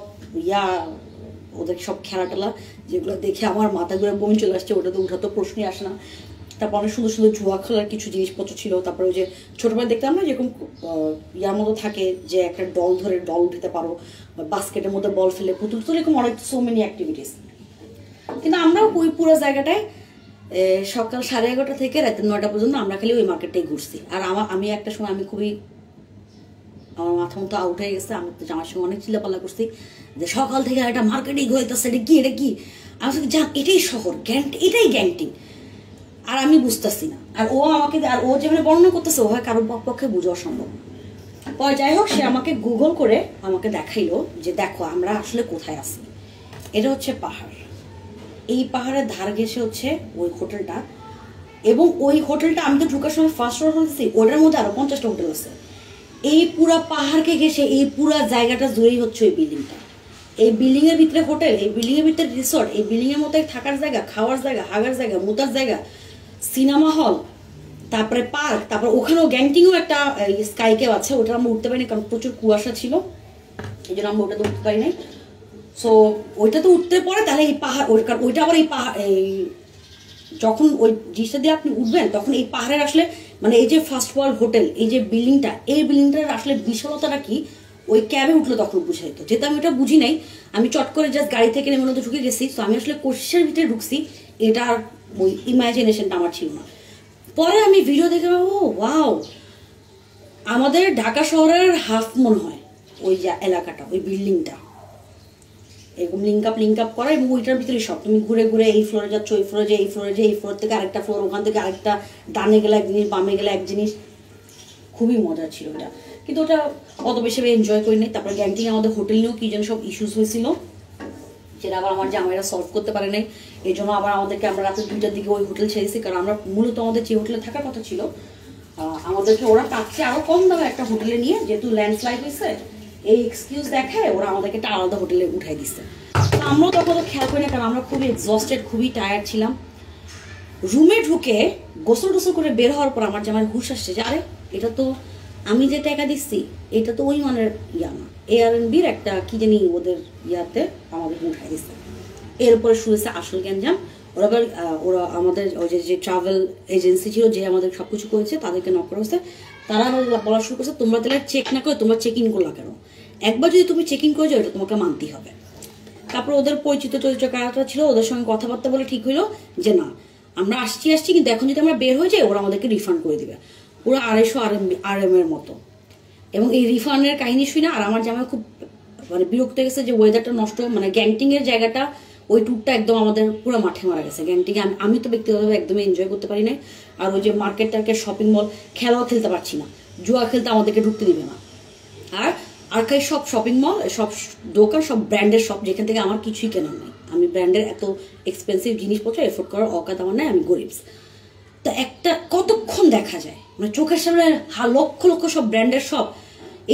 ওদের সব খেলা টেলা, যেগুলো দেখে আমার মাথা ঘুরে বমি চলে আসছে, ওটা তো উঠা তো প্রশ্নই আসে না। তারপর অনেক সুন্দর সুন্দর জুয়া খেলার কিছু জিনিসপত্র ছিল। তারপরে ওই যে ছোটবেলায় দেখতাম না যেরকম ইয়ার মতো থাকে যে একটা ডল ধরে ডল উঠাতে পারো, বাস্কেটের মধ্যে বল ফেলে পুতুল, তো এরকম অনেক সো মেনি অ্যাক্টিভিটিস। কিন্তু আমরা ওই পুরো জায়গাটায় সকাল 11:30 থেকে রাত 9টা পর্যন্ত আমরা খালি ওই মার্কেটটাই ঘুরছি। আর আমি একটা সময় আমি খুবই, আমার মাথা মতো আউট হয়ে গেছে, আমি তো জামার সঙ্গে অনেক চিল্লাপাল্লা করছি যে সকাল থেকে একটা মার্কেটেই ঘুরতেছে, এটা কি আমি জান এটাই শহর, এটাই গ্যাংটিং। আর আমি বুঝতেছি না, আর ও আমাকে, আর ও যেভাবে বর্ণনা করতেছে ও হয় কারোর পক্ষে বোঝা অসম্ভব। পরে যাই হোক, সে আমাকে গুগল করে আমাকে দেখাইলো যে দেখো আমরা আসলে কোথায় আছি, এটা হচ্ছে পাহাড়, এই পাহাড়ের ধার ঘেসে হচ্ছে ওই হোটেলটা। এবং ওই হোটেলটা আমি তো ঢুকার সময় ফার্স্ট ফ্লোর হতেছি, ওটার মধ্যে আরো 50টা হোটেল আছে। এই পুরা পাহাড়কে ঘেসে এই পুরা জায়গাটা জুড়েই হচ্ছে ওই বিল্ডিংটা। এই বিল্ডিং এর ভিতরে হোটেল, এই বিল্ডিং এর ভিতরে রিসোর্ট, এই বিল্ডিং এর মধ্যে থাকার জায়গা, খাওয়ার জায়গা, হাগার জায়গা, মুতার জায়গা, সিনেমা হল, তারপরে পার্ক, তারপর ওখানেও গ্যাংটিংও একটা স্কাই কেভ আছে, ওটা আমরা উঠতে পারিনি কারণ প্রচুর কুয়াশা ছিল, এই জন্য আমরা ওটাতে উঠতে পারি নাই। সো ওইটা তো উঠতে পরে তাহলে এই পাহাড়, ওইটা আবার এই পাহাড়, এই যখন ওই জিনিসটা দিয়ে আপনি উঠবেন তখন এই পাহাড়ের আসলে মানে এই যে ফার্স্ট ওয়ার্ল্ড হোটেল, এই যে বিল্ডিংটা, এই বিল্ডিংটার আসলে বিশালতাটা কি ওই ক্যাবে উঠলে তখন বুঝাইতো। যেহেতু আমি ওটা বুঝি নাই, আমি চট করে জাস্ট গাড়ি থেকে নেমে মধ্যে ঢুকে গেছি, তো আমি আসলে কোশিসের ভিতরে ঢুকছি, এটা আর ওই ইমাজিনেশনটা আমার ছিল না। পরে আমি ভিডিও দেখে ও ওয়াও, আমাদের ঢাকা শহরের হাফ মনে হয় ওই যে এলাকাটা, ওই বিল্ডিংটা এরকম লিঙ্ক আপ করা, এবং ওইটার ভিতরে সব তুমি ঘুরে ঘুরে এই ফ্লোরে যাচ্ছ, ওই ফ্লোরে যে এই ফ্লোরে যে এই ফ্লোর থেকে আরেকটা ফ্লোর, ওখান থেকে আরেকটা, ডানে গেলে এক জিনিস, বামে গেলে এক জিনিস, খুবই মজা ছিল ওটা। কিন্তু ওটা অত বেশি এনজয় করি নাই। তারপরে গ্যাংটিং আমাদের হোটেল নিয়েও কি যেন সব ইস্যুস হয়েছিল, যেটা আবার আমার জামাইরা সলভ করতে পারে নাই, এই জন্য আবার আমাদেরকে, আমরা রাতে 2টার দিকে ওই হোটেল ছেড়েছি, কারণ আমরা মূলত আমাদের যে হোটেলে থাকার কথা ছিল আমাদেরকে ওরা পাচ্ছে আরো কম দামে একটা হোটেলে নিয়ে, যেহেতু ল্যান্ডস্লাইড হয়েছে এই এক্সকিউজ দেখায় ওরা আমাদেরকে একটা আলাদা হোটেলে উঠাই দিচ্ছে। আমরাও তখন খেয়াল করি না, কারণ আমরা খুবই এক্সস্টেড, খুবই টায়ার্ড ছিলাম। রুমে ঢুকে গোসল টোসল করে বের হওয়ার পর আমার জামাই হুশ আসছে যে আরে এটা তো আমি যে টাকা দিচ্ছি এটা তো ওই মানের ইয়া না, এআরএনবির একটা কি জানি ওদের ইয়াতে আমাদের উঠাই দিচ্ছে। এরপরে শুনেছে আসল গ্যাঞ্জাম। ওরা আমাদের ওই যে ট্রাভেল এজেন্সি ছিল যে আমাদের সব কিছু করেছে, তাদেরকে নক করা হয়েছে, তারা আমাদের বলা শুরু করছে তোমরা তাহলে চেক না করে তোমরা চেক ইন করলা কেন, একবার যদি তুমি চেক ইন করে যাও এটা তোমাকে মানতেই হবে। তারপর ওদের পরিচিত কারা ছিল, ওদের সঙ্গে কথাবার্তা বলে ঠিক হইলো যে না আমরা আসছি কিন্তু এখন যদি আমরা বের হয়ে যাই ওরা আমাদেরকে রিফান্ড করে দিবে, পুরো 250 RM এর মতো। এবং এই রিফান্ডের কাহিনী শুনে আর আমার জামাই খুব মানে বিরক্ত গেছে যে ওয়েদারটা নষ্ট, মানে গ্যাংটিং এর জায়গাটা ওই ট্যুরটা একদম আমাদের পুরো মাঠে মারা গেছে। গ্যাংটিং আমি তো ব্যক্তিগতভাবে একদমই এনজয় করতে পারি না। আর ওই যে মার্কেট টার্কেট শপিং মল খেলাও খেলতে পারছি না, জুয়া খেলতে আমাদেরকে ঢুকতে দিবে না। আর আরকাই সব শপিং মল, সব দোকান, সব ব্র্যান্ডের শপ, যেখান থেকে আমার কিছুই কেনার নাই। আমি ব্র্যান্ডের এত এক্সপেন্সিভ জিনিসপত্র এফোর্ড করার অকাত আমার নাই, আমি গরিব। তো একটা কতক্ষণ দেখা যায়, মানে চোখের সামনে লক্ষ লক্ষ সব ব্র্যান্ডের শপ,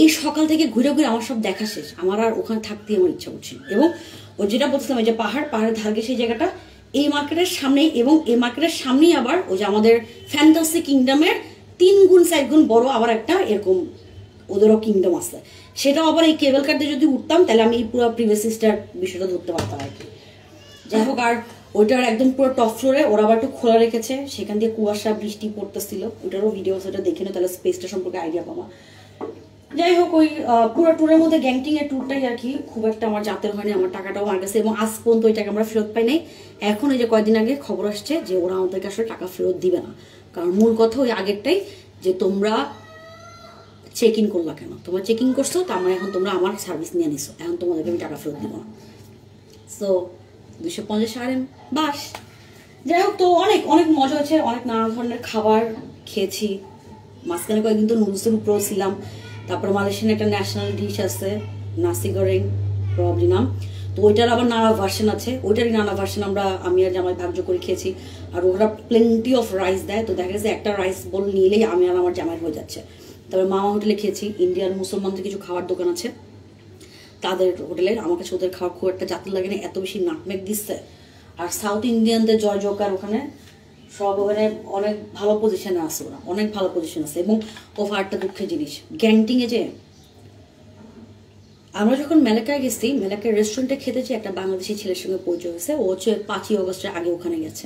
এই সকাল থেকে ঘুরে ঘুরে আমার সব দেখা শেষ, আমার আর ওখানে থাকতেই আমার ইচ্ছা করছিল। এবং ও যেটা বলছিলাম এই যে পাহাড়ের ধারকে সেই জায়গাটা এই মার্কেটের সামনেই, এবং এই মার্কেটের সামনেই আবার ওই যে আমাদের ফ্যান্টাসি কিংডমের 3 গুণ 4 গুণ বড় আবার একটা এরকম ওদেরও কিংডম আছে। সেটাও আবার এই কেবল কার দিয়ে যদি উঠতাম তাহলে আমি এই পুরো প্রিভিয়াস স্টার বিষয়টা ধরতে পারতাম আর কি। যাই হোক, আর ওইটার একদম পুরো টপ ফ্লোরে ওরা আবার একটু খোলা রেখেছে, সেখান দিয়ে কুয়াশা বৃষ্টি পড়তেছিল, ওইটারও ভিডিও সেটা দেখে নে, তাহলে স্পেসটা সম্পর্কে আইডিয়া পাবা। যাই হোক, ওই পুরো ট্যুরের মধ্যে গ্যাংটিং এর ট্যুরটাই আর কি খুব একটা আমার জাতের হয়নি, আমার টাকাটাও আমার কাছে, এবং আজ পর্যন্ত ওই টাকা আমরা ফেরত পাই নাই। এখন এই যে কয়েকদিন আগে খবর আসছে যে ওরা আমাদেরকে আসলে টাকা ফেরত দিবে না, কারণ মূল কথা ওই আগেরটাই যে তোমরা চেক ইন করলা কেন, তোমরা চেক ইন করছো তো আমরা এখন তোমরা আমার সার্ভিস নিয়ে নিছো, এখন তোমাদেরকে আমি টাকা ফেরত দিব না। সো 250 RM বাস। যাই হোক, তো অনেক অনেক মজা হয়েছে, অনেক নানা ধরনের খাবার খেয়েছি। মাঝখানে কয়েকদিন তো নুডলসের উপরেও ছিলাম। তারপর মালয়েশিয়ান একটা ন্যাশনাল ডিশ আছে নাসি গরেং প্রবলি নাম, তো ওইটার আবার নানা ভার্সন আছে, ওইটারই নানা ভার্সন আমি আর জামাই ভাগ্য করে খেয়েছি। আর ওরা প্লেন্টি অফ রাইস দেয়, তো দেখা গেছে একটা রাইস বল নিলেই আমি আর আমার জামাই হয়ে যাচ্ছে। তারপরে মামা হোটেলে খেয়েছি, ইন্ডিয়ান মুসলমানদের কিছু খাবার দোকান আছে তাদের হোটেলে, আমার কাছে ওদের খাওয়ার খুব একটা জাতির লাগে না, এত বেশি নাটমেক দিচ্ছে। আর সাউথ ইন্ডিয়ানদের জয় জোকার ওখানে সব ওখানে অনেক ভালো পজিশনে আছে, ওরা অনেক ভালো পজিশন আছে। এবং ওভারটা দুঃখের জিনিস গ্যাংটিংয়ে যে আমরা যখন মেলাকায় গেছি, মেলাকায় রেস্টুরেন্টে খেতেছি, একটা বাংলাদেশি ছেলের সঙ্গে পরিচয় হয়েছে, ও হচ্ছে 5ই অগস্টের আগে ওখানে গেছে।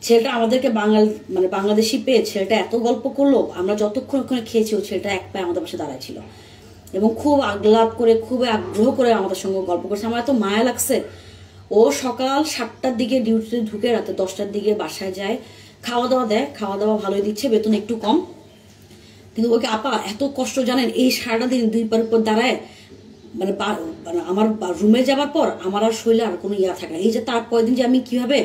ছেলেটা আমাদেরকে মানে বাংলাদেশি পেয়ে ছেলেটা এত গল্প করলো, আমরা যতক্ষণ ওখানে খেয়েছি ও ছেলেটা এক পায়ে আমাদের পাশে দাঁড়ায় ছিল এবং খুব আহ্লাদ করে খুব আগ্রহ করে আমাদের সঙ্গে গল্প করছে। আমার এত মায়া লাগছে। ও সকাল 7টার দিকে ডিউটিতে ঢুকে রাতে 10টার দিকে বাসায় যায়, খাওয়া দাওয়া দেয়, খাওয়া দাওয়া ভালোই দিচ্ছে, বেতন একটু কম, কিন্তু ওকে আপা এত কষ্ট জানেন, এই সারাটা দিন 2 পার উপর দাঁড়ায়, মানে আমার রুমে যাবার পর আমার আর শরীরে আর কোনো ইয়া থাকে। এই যে তার কয়েকদিন যে আমি কিভাবে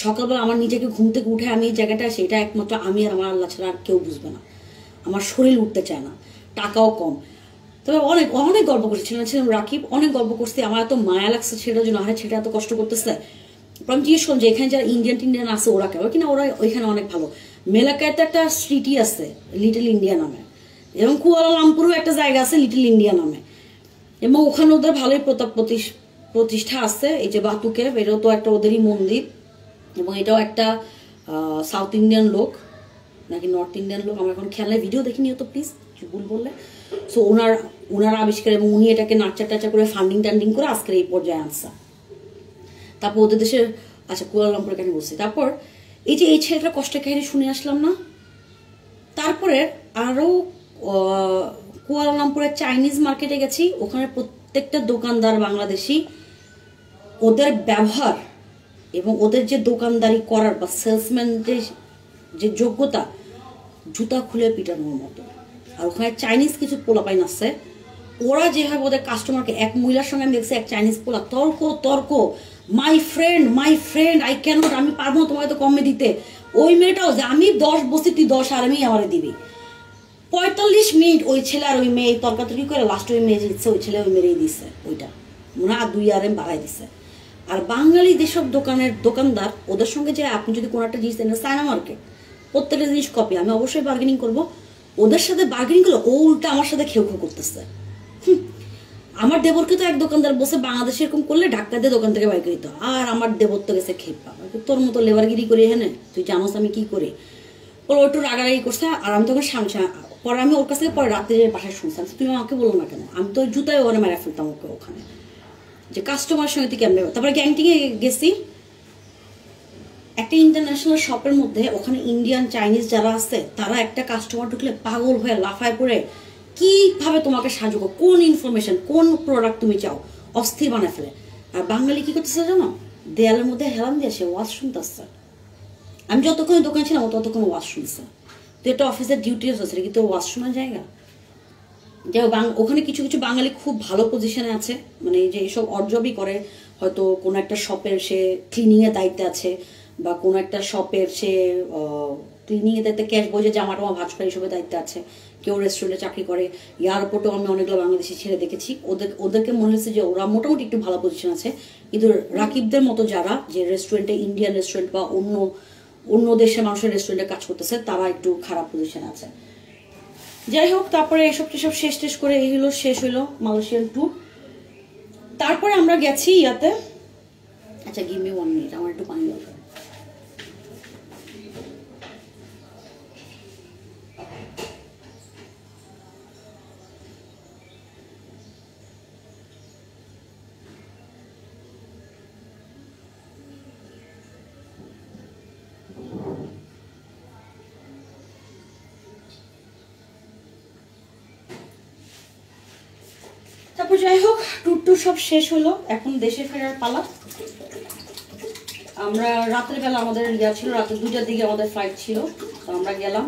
সকালবেলা আমার নিজেকে ঘুম থেকে উঠে আমি এই জায়গাটায়, সেটা একমাত্র আমি আর আমার আল্লাহ ছাড়া আর কেউ বুঝবে না। আমার শরীর উঠতে চায় না, টাকাও কম। তবে অনেক অনেক গল্প করছে, ছিলাম রাকিব, অনেক গল্প করছে, আমার এত মায়া লাগছে ছেলেটার জন্য, আরে ছেলেটা এত কষ্ট করতেছে। আমি জিজ্ঞেস করলাম যে এখানে যারা ইন্ডিয়ান আছে ওরা কেন, কিনা ওরা ওইখানে অনেক ভালো। মেলাকায় তো একটা স্ট্রিটই আছে লিটল ইন্ডিয়া নামে, এবং কুয়ালালামপুরেও একটা জায়গা আছে লিটল ইন্ডিয়া নামে, এবং ওখানে ওদের ভালোই প্রতিষ্ঠা আছে। এই যে বাতুকে এটাও তো একটা ওদেরই মন্দির, এবং এটাও একটা সাউথ ইন্ডিয়ান লোক নাকি নর্থ ইন্ডিয়ান লোক, আমরা এখন খেলায় ভিডিও দেখিনি তো প্লিজ ভুল বললে। সো ওনার আবিষ্কার, এবং উনি এটাকে নাচা টাচা করে ফান্ডিং করে আজকের এই পর্যায়ে আনছে। তারপর ওদের দেশের, আচ্ছা কুয়ালালামপুরের কাহিনী বলছি। তারপর এই যে এই ছেলেটার কষ্টের কাহিনী শুনে আসলাম না, তারপরে আরও কুয়ালালামপুরের চাইনিজ মার্কেটে গেছি, ওখানে প্রত্যেকটা দোকানদার বাংলাদেশি, ওদের ব্যবহার এবং ওদের যে দোকানদারি করার বা সেলসম্যান যে যোগ্যতা, জুতা খুলে পিটানোর মতো। আর ওখানে চাইনিজ কিছু পোলাপাইন আছে, ওরা যেভাবে ওদের কাস্টমারকে, এক মহিলার সঙ্গে আমি দেখছি এক চাইনিজ পোলা তর্ক মাই ফ্রেন্ড আই ক্যানট, আমি পারবো না তোমাকে তো কমে দিতে। ওই মেয়েটাও যে আমি 10 বসি তুই 10 আর আমি আমারে দিবি। 45 মিনিট ওই ছেলে আর ওই মেয়ে তর্কাতর্কি করে লাস্টে ওই মেয়ে জিতছে, ওই ছেলে ওই মেরেই দিচ্ছে, ওইটা মনে হয় 2 RM বাড়াই দিচ্ছে। আর বাঙালি যেসব দোকানদার, ওদের সঙ্গে যে আপনি যদি কোনো একটা জিনিস দেন, চায়না মার্কেট, প্রত্যেকটা জিনিস কপি, আমি অবশ্যই বার্গেনিং করবো। ওদের সাথে বার্গেনিং করলে ও উল্টা আমার সাথে খেউ করতেছে। আমার দেবরকে তো এক দোকানদার বসে বাংলাদেশে এরকম করলে ঢাকা দিয়ে দোকান থেকে বাইক দিত, আর আমার দেবর তো গেছে খেপা, তোর মতো লেবারগিরি করি হ্যাঁ, তুই জানোস আমি কি করি। ওরা একটু রাগারাগি করছে, আর আমি তখন পরে আমি ওর কাছ থেকে পরে রাত্রে বাসায় শুনছিলাম, তুমি আমাকে বলো না কেন, আমি তো জুতায় ওখানে মেরা ফেলতাম ওকে ওখানে, যে কাস্টমার সঙ্গে তুই কেমন। তারপরে গ্যাংটিংয়ে গেছি, একটা ইন্টারন্যাশনাল শপের মধ্যে, ওখানে ইন্ডিয়ান চাইনিজ যারা আছে তারা একটা কাস্টমার ঢুকলে পাগল হয়ে লাফায় পড়ে কিভাবে তোমাকে সাহায্য করো, কোন ইনফরমেশন কোন প্রোডাক্ট তুমি চাও, অস্থির বানায় ফেলে। আর বাঙালি কি করতেছে জানো, দেয়ালের মধ্যে হেলান দিয়ে সে ওয়াজ শুনতেছে। আমি যতক্ষণ দোকান ছিলাম ততক্ষণ ওয়াজ শুনছে। তো এটা অফিসের ডিউটি আছে, কিন্তু ওয়াজ শোনার জায়গা যাই হোক, ওখানে কিছু কিছু বাঙালি খুব ভালো পজিশনে আছে, মানে যে এসব অর্জবই করে, হয়তো কোনো একটা শপের সে ক্লিনিংয়ের দায়িত্বে আছে, বা কোনো একটা শপের সে ক্লিনিংয়ের দায়িত্বে ক্যাশ বইয়ে জামা টামা ভাঁজ করে এসবের দায়িত্বে আছে, কেউ রেস্টুরেন্টে চাকরি করে। এয়ারপোর্টেও আমি অনেকগুলো বাংলাদেশি ছেলে দেখেছি, ওদেরকে মনে হয়েছে যে ওরা মোটামুটি একটু ভালো পজিশন আছে। কিন্তু রাকিবদের মতো যারা যে রেস্টুরেন্টে, ইন্ডিয়ান রেস্টুরেন্ট বা অন্য অন্য দেশের মানুষের রেস্টুরেন্টে কাজ করতেছে, তারা একটু খারাপ পজিশনে আছে। যাই হোক, তারপরে এসব টেসব শেষ টেস করে এই হলো, শেষ হইলো মালয়েশিয়ান ট্যুর। তারপরে আমরা গেছি ইয়াতে, আচ্ছা গিভ মি 1 মিনিট, আমার একটু পানি দরকার। তারপর যাই হোক, ট্যুর সব শেষ হলো, এখন দেশে ফেরার পালা। আমরা রাতের বেলা আমাদের ইয়া ছিল, রাতে 2টার দিকে আমাদের ফ্লাইট ছিল, তো আমরা গেলাম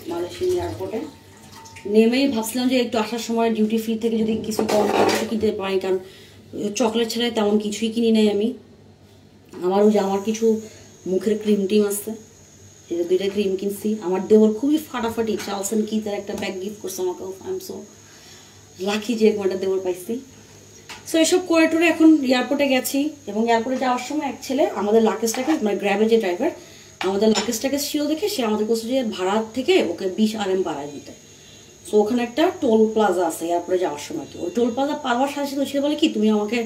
মালয়েশিয়ান এয়ারপোর্টে। নেমেই ভাবছিলাম যে একটু আসার সময় ডিউটি ফ্রি থেকে যদি কিছু কম কিছু কিনতে পারি, কারণ চকলেট ছাড়াই তেমন কিছুই কিনি নাই আমি। আমার কিছু মুখের ক্রিম টিম আছে, এটা 2টা ক্রিম কিনছি। আমার দেবর খুবই ফাটাফাটি চার্লস এন্ড কিথের একটা ব্যাগ গিফট করছে আমাকে, আই এম সো লাকি যে একটা দেবর পাইছি। সো এসব করে টুরে এখন এয়ারপোর্টে গেছি, এবং এয়ারপোর্টে যাওয়ার সময় এক ছেলে আমাদের লাকেজটাকে, মানে গ্র্যাবের যে ড্রাইভার আমাদের লাকেজটাকে ছিল দেখে সে আমাদের কাছে যে ভাড়া থেকে ওকে 20 RM বাড়ায় দিতে। সো ওখানে একটা টোল প্লাজা আছে এয়ারপোর্টে যাওয়ার সময়, কি ওই টোল প্লাজা পাওয়ার সাথে সাথে ছেলে বলে কি, তুমি আমাকে,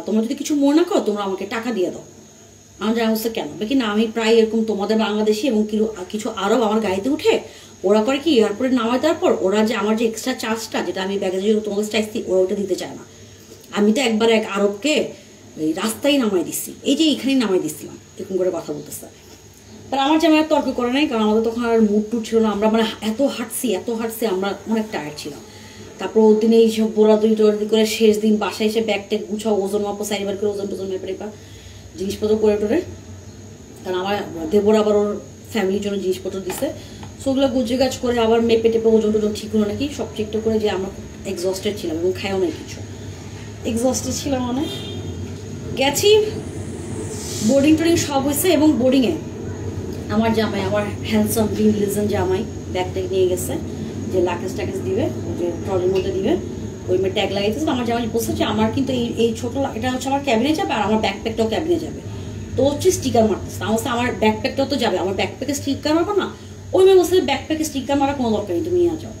তোমরা যদি কিছু মনে না করো, তোমরা আমাকে টাকা দিয়ে দাও। আমার জানা হচ্ছে কেন, কি না আমি প্রায় এরকম তোমাদের বাংলাদেশি এবং কিছু আরব আমার গাড়িতে উঠে ওরা করে কি, এয়ারপোর্টে নামায় দেওয়ার পর ওরা যে আমার যে এক্সট্রা চার্জটা যেটা আমি ব্যাগেজের জন্য তোমাদের চাইছি, ওরা ওটা দিতে চায় না। আমি তো একবার এক আরবকে এই রাস্তায় নামাই দিচ্ছি, এই যে এখানেই নামাই দিচ্ছিলাম, এরকম করে কথা বলতেছে। তার আমার জামাই তর্ক করে নাই, কারণ আমাদের তখন আর মুড টুড ছিল না, আমরা মানে এত হাঁটছি আমরা অনেক টায়ার্ড ছিলাম। তারপর ওর দিনে এইসব বোরাদুরি টোরাদি করে শেষ দিন বাসায় এসে ব্যাগ ট্যাগ গুছাও, ওজন মাপো, সাইবার করে ওজন টোজন মেপে রেপা জিনিসপত্র করে টোরে, কারণ আমার দেবর আবার ওর ফ্যামিলির জন্য জিনিসপত্র দিছে। সো ওগুলো গুজে গাছ করে আবার মেপে টেপে ওজন টোজন ঠিক হলো নাকি সব চেকটা করে, যে আমরা খুব এক্সস্টেড ছিলাম এবং খাইও নাই কিছু, এক্সস্টেড ছিলাম অনেক। গেছি, বোর্ডিং টোডিং সব হয়েছে, এবং বোর্ডিংয়ে আমার জামাই, আমার হ্যান্ডসাম ড্রিম লিজেন্ড জামাই ব্যাগটা নিয়ে গেছে, যে লাকেজ টাকেজ দিবে, যে ট্রলির মধ্যে দিবে, ওই মেয়ে ট্যাগ লাগাইতেছে। আমার জামাই বলছে যে আমার কিন্তু এই ছোট, এটা হচ্ছে আমার ক্যাবিনে যাবে, আর আমার ব্যাকপ্যাকটাও ক্যাবিনে যাবে। তো হচ্ছে স্টিকার মারতেছে, আমার হচ্ছে আমার ব্যাকপ্যাকটাও তো যাবে, আমার ব্যাকপ্যাকে স্টিকার মারবো না। ওই মেয়ে বলছে ব্যাকপ্যাকে স্টিকার মারার কোনো দরকার নেই, তুমি নিয়ে যাও।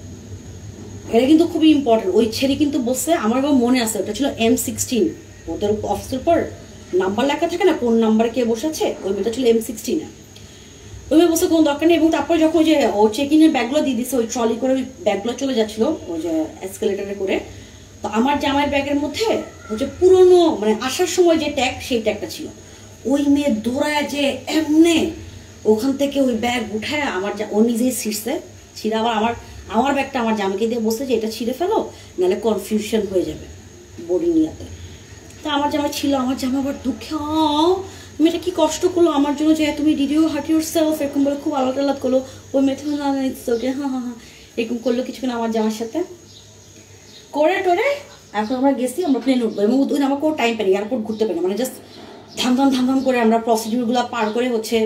এটা কিন্তু খুবই ইম্পর্টেন্ট। ওই ছেলে কিন্তু বলছে, আমার মনে আছে, ওটা ছিল M16, ওদের অফিসের পর নাম্বার লেখা থাকে না, কোন নাম্বারে কে বসেছে, ওই মেয়েটা ছিল M16। ওই মেয়ে বলছে কোনো দরকার নেই। এবং তারপর যখন যে ও চেক ইনের ব্যাগগুলো দিয়ে দিচ্ছে, ওই ট্রলি করে ওই ব্যাগগুলো চলে যাচ্ছিল ওই যে এসকেলেটারে করে, তো আমার জামাইয়ের ব্যাগের মধ্যে হচ্ছে পুরোনো, মানে আসার সময় যে ট্যাগ, সেই ট্যাগটা ছিল। ওই মেয়ে দৌড়ায় যে এমনে ওখান থেকে ওই ব্যাগ উঠায় আমার, ও নিজেই ছিঁড়ছে, ছিঁড়ে আবার আমার ব্যাগটা আমার জামাইকে দিয়ে বসে যে এটা ছিঁড়ে ফেলো, নাহলে কনফিউশন হয়ে যাবে বোর্ডিং ইয়াতে। তা আমার জামাই ছিল, আমার জামা আবার দুঃখে মেয়েটা কি কষ্ট করলো আমার জন্য, যে তুমি did you hurt yourself, এরকম বলে খুব আলাদা আলাদা করলো। ওই মেয়েটা ওকে হ্যাঁ এরকম করলো কিছুক্ষণ আমার জামার সাথে করে টোরে। এখন আমরা গেছি, আমরা প্লেন উঠবো, এবং ওই আমাকে কোনো টাইম পাইনি, এয়ারপোর্ট ঘুরতে পারি, মানে জাস্ট ধাম করে আমরা প্রসিডিউরগুলো পার করে হচ্ছে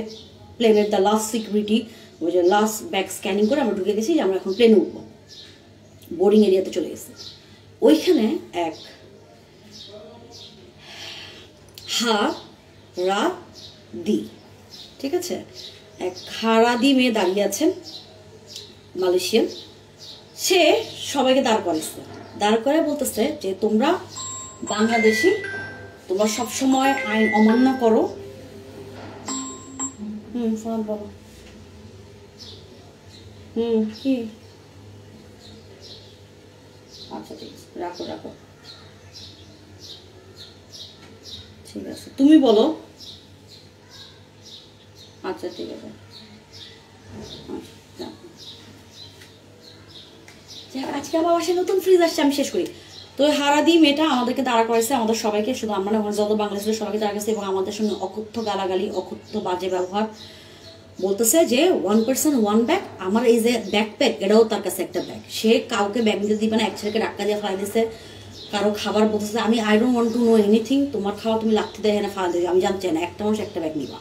প্লেনের দ্য লাস্ট সিকিউরিটি, ওই যে লাস্ট ব্যাগ স্ক্যানিং করে আমরা ঢুকে গেছি যে আমরা এখন প্লেনে উঠবো, বোর্ডিং এরিয়াতে চলে গেছি। ওইখানে এক হারাদি, ঠিক আছে, এক হারাদি মেয়ে দাঁড়িয়ে আছেন মালয়েশিয়ান। সে সবাইকে দাঁড় করে বলতেছে যে তোমরা বাংলাদেশি, তোমরা সবসময় আইন অমান্য করো। বলো। কি, আচ্ছা ঠিক আছে, রাখো ঠিক আছে, তুমি বলো। আচ্ছা ঠিক আছে, আজকে আবার বাসায় নতুন ফ্রিজ আসছে, আমি শেষ করি। তো হারাদি মেয়েটা আমাদেরকে দাঁড়া করেছে, আমাদের সবাইকে, শুধু আমরা না, যত বাংলাদেশের সবাইকে দাঁড়া করেছে, এবং আমাদের সঙ্গে অকথ্য গালাগালি, অকথ্য বাজে ব্যবহার, বলতেছে যে 1 person 1 ব্যাগ, আমার এই যে ব্যাকপ্যাক এটাও তার কাছে একটা ব্যাগ, সে কাউকে ব্যাগ নিতে দিবে না, এক ছেলেকে ডাক্কা দিয়ে ফালাই দিছে, কারো খাবার বলতেছে আমি I don't want to know anything, তোমার খাওয়া তুমি লাগতে দেয় না ফালাই দেবে, আমি জানতে চাই না, একটা মানুষ একটা ব্যাগ নিবা,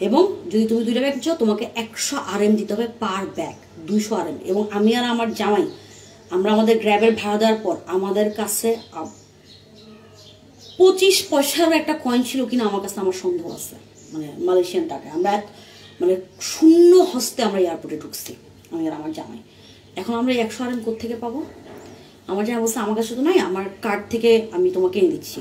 এবং যদি তুমি 2টা ব্যাগ চাও তোমাকে 100 RM দিতে হবে পার ব্যাগ, 200 RM। এবং আমি আর আমার জামাই আমরা আমাদের গ্র্যাবের ভাড়া দেওয়ার পর আমাদের কাছে 25 পয়সারও একটা কয়েন ছিল কিনা আমার কাছে আমার সন্দেহ আছে, মানে মালয়েশিয়ান টাকা। আমরা মানে শূন্য হস্তে আমরা এয়ারপোর্টে ঢুকছি আমি আর আমার জামাই। এখন আমরা 100 RM কোত্থেকে পাবো? আমার জামাই বলছে আমার কাছে তো নাই, আমার কার্ড থেকে আমি তোমাকে এনে দিচ্ছি,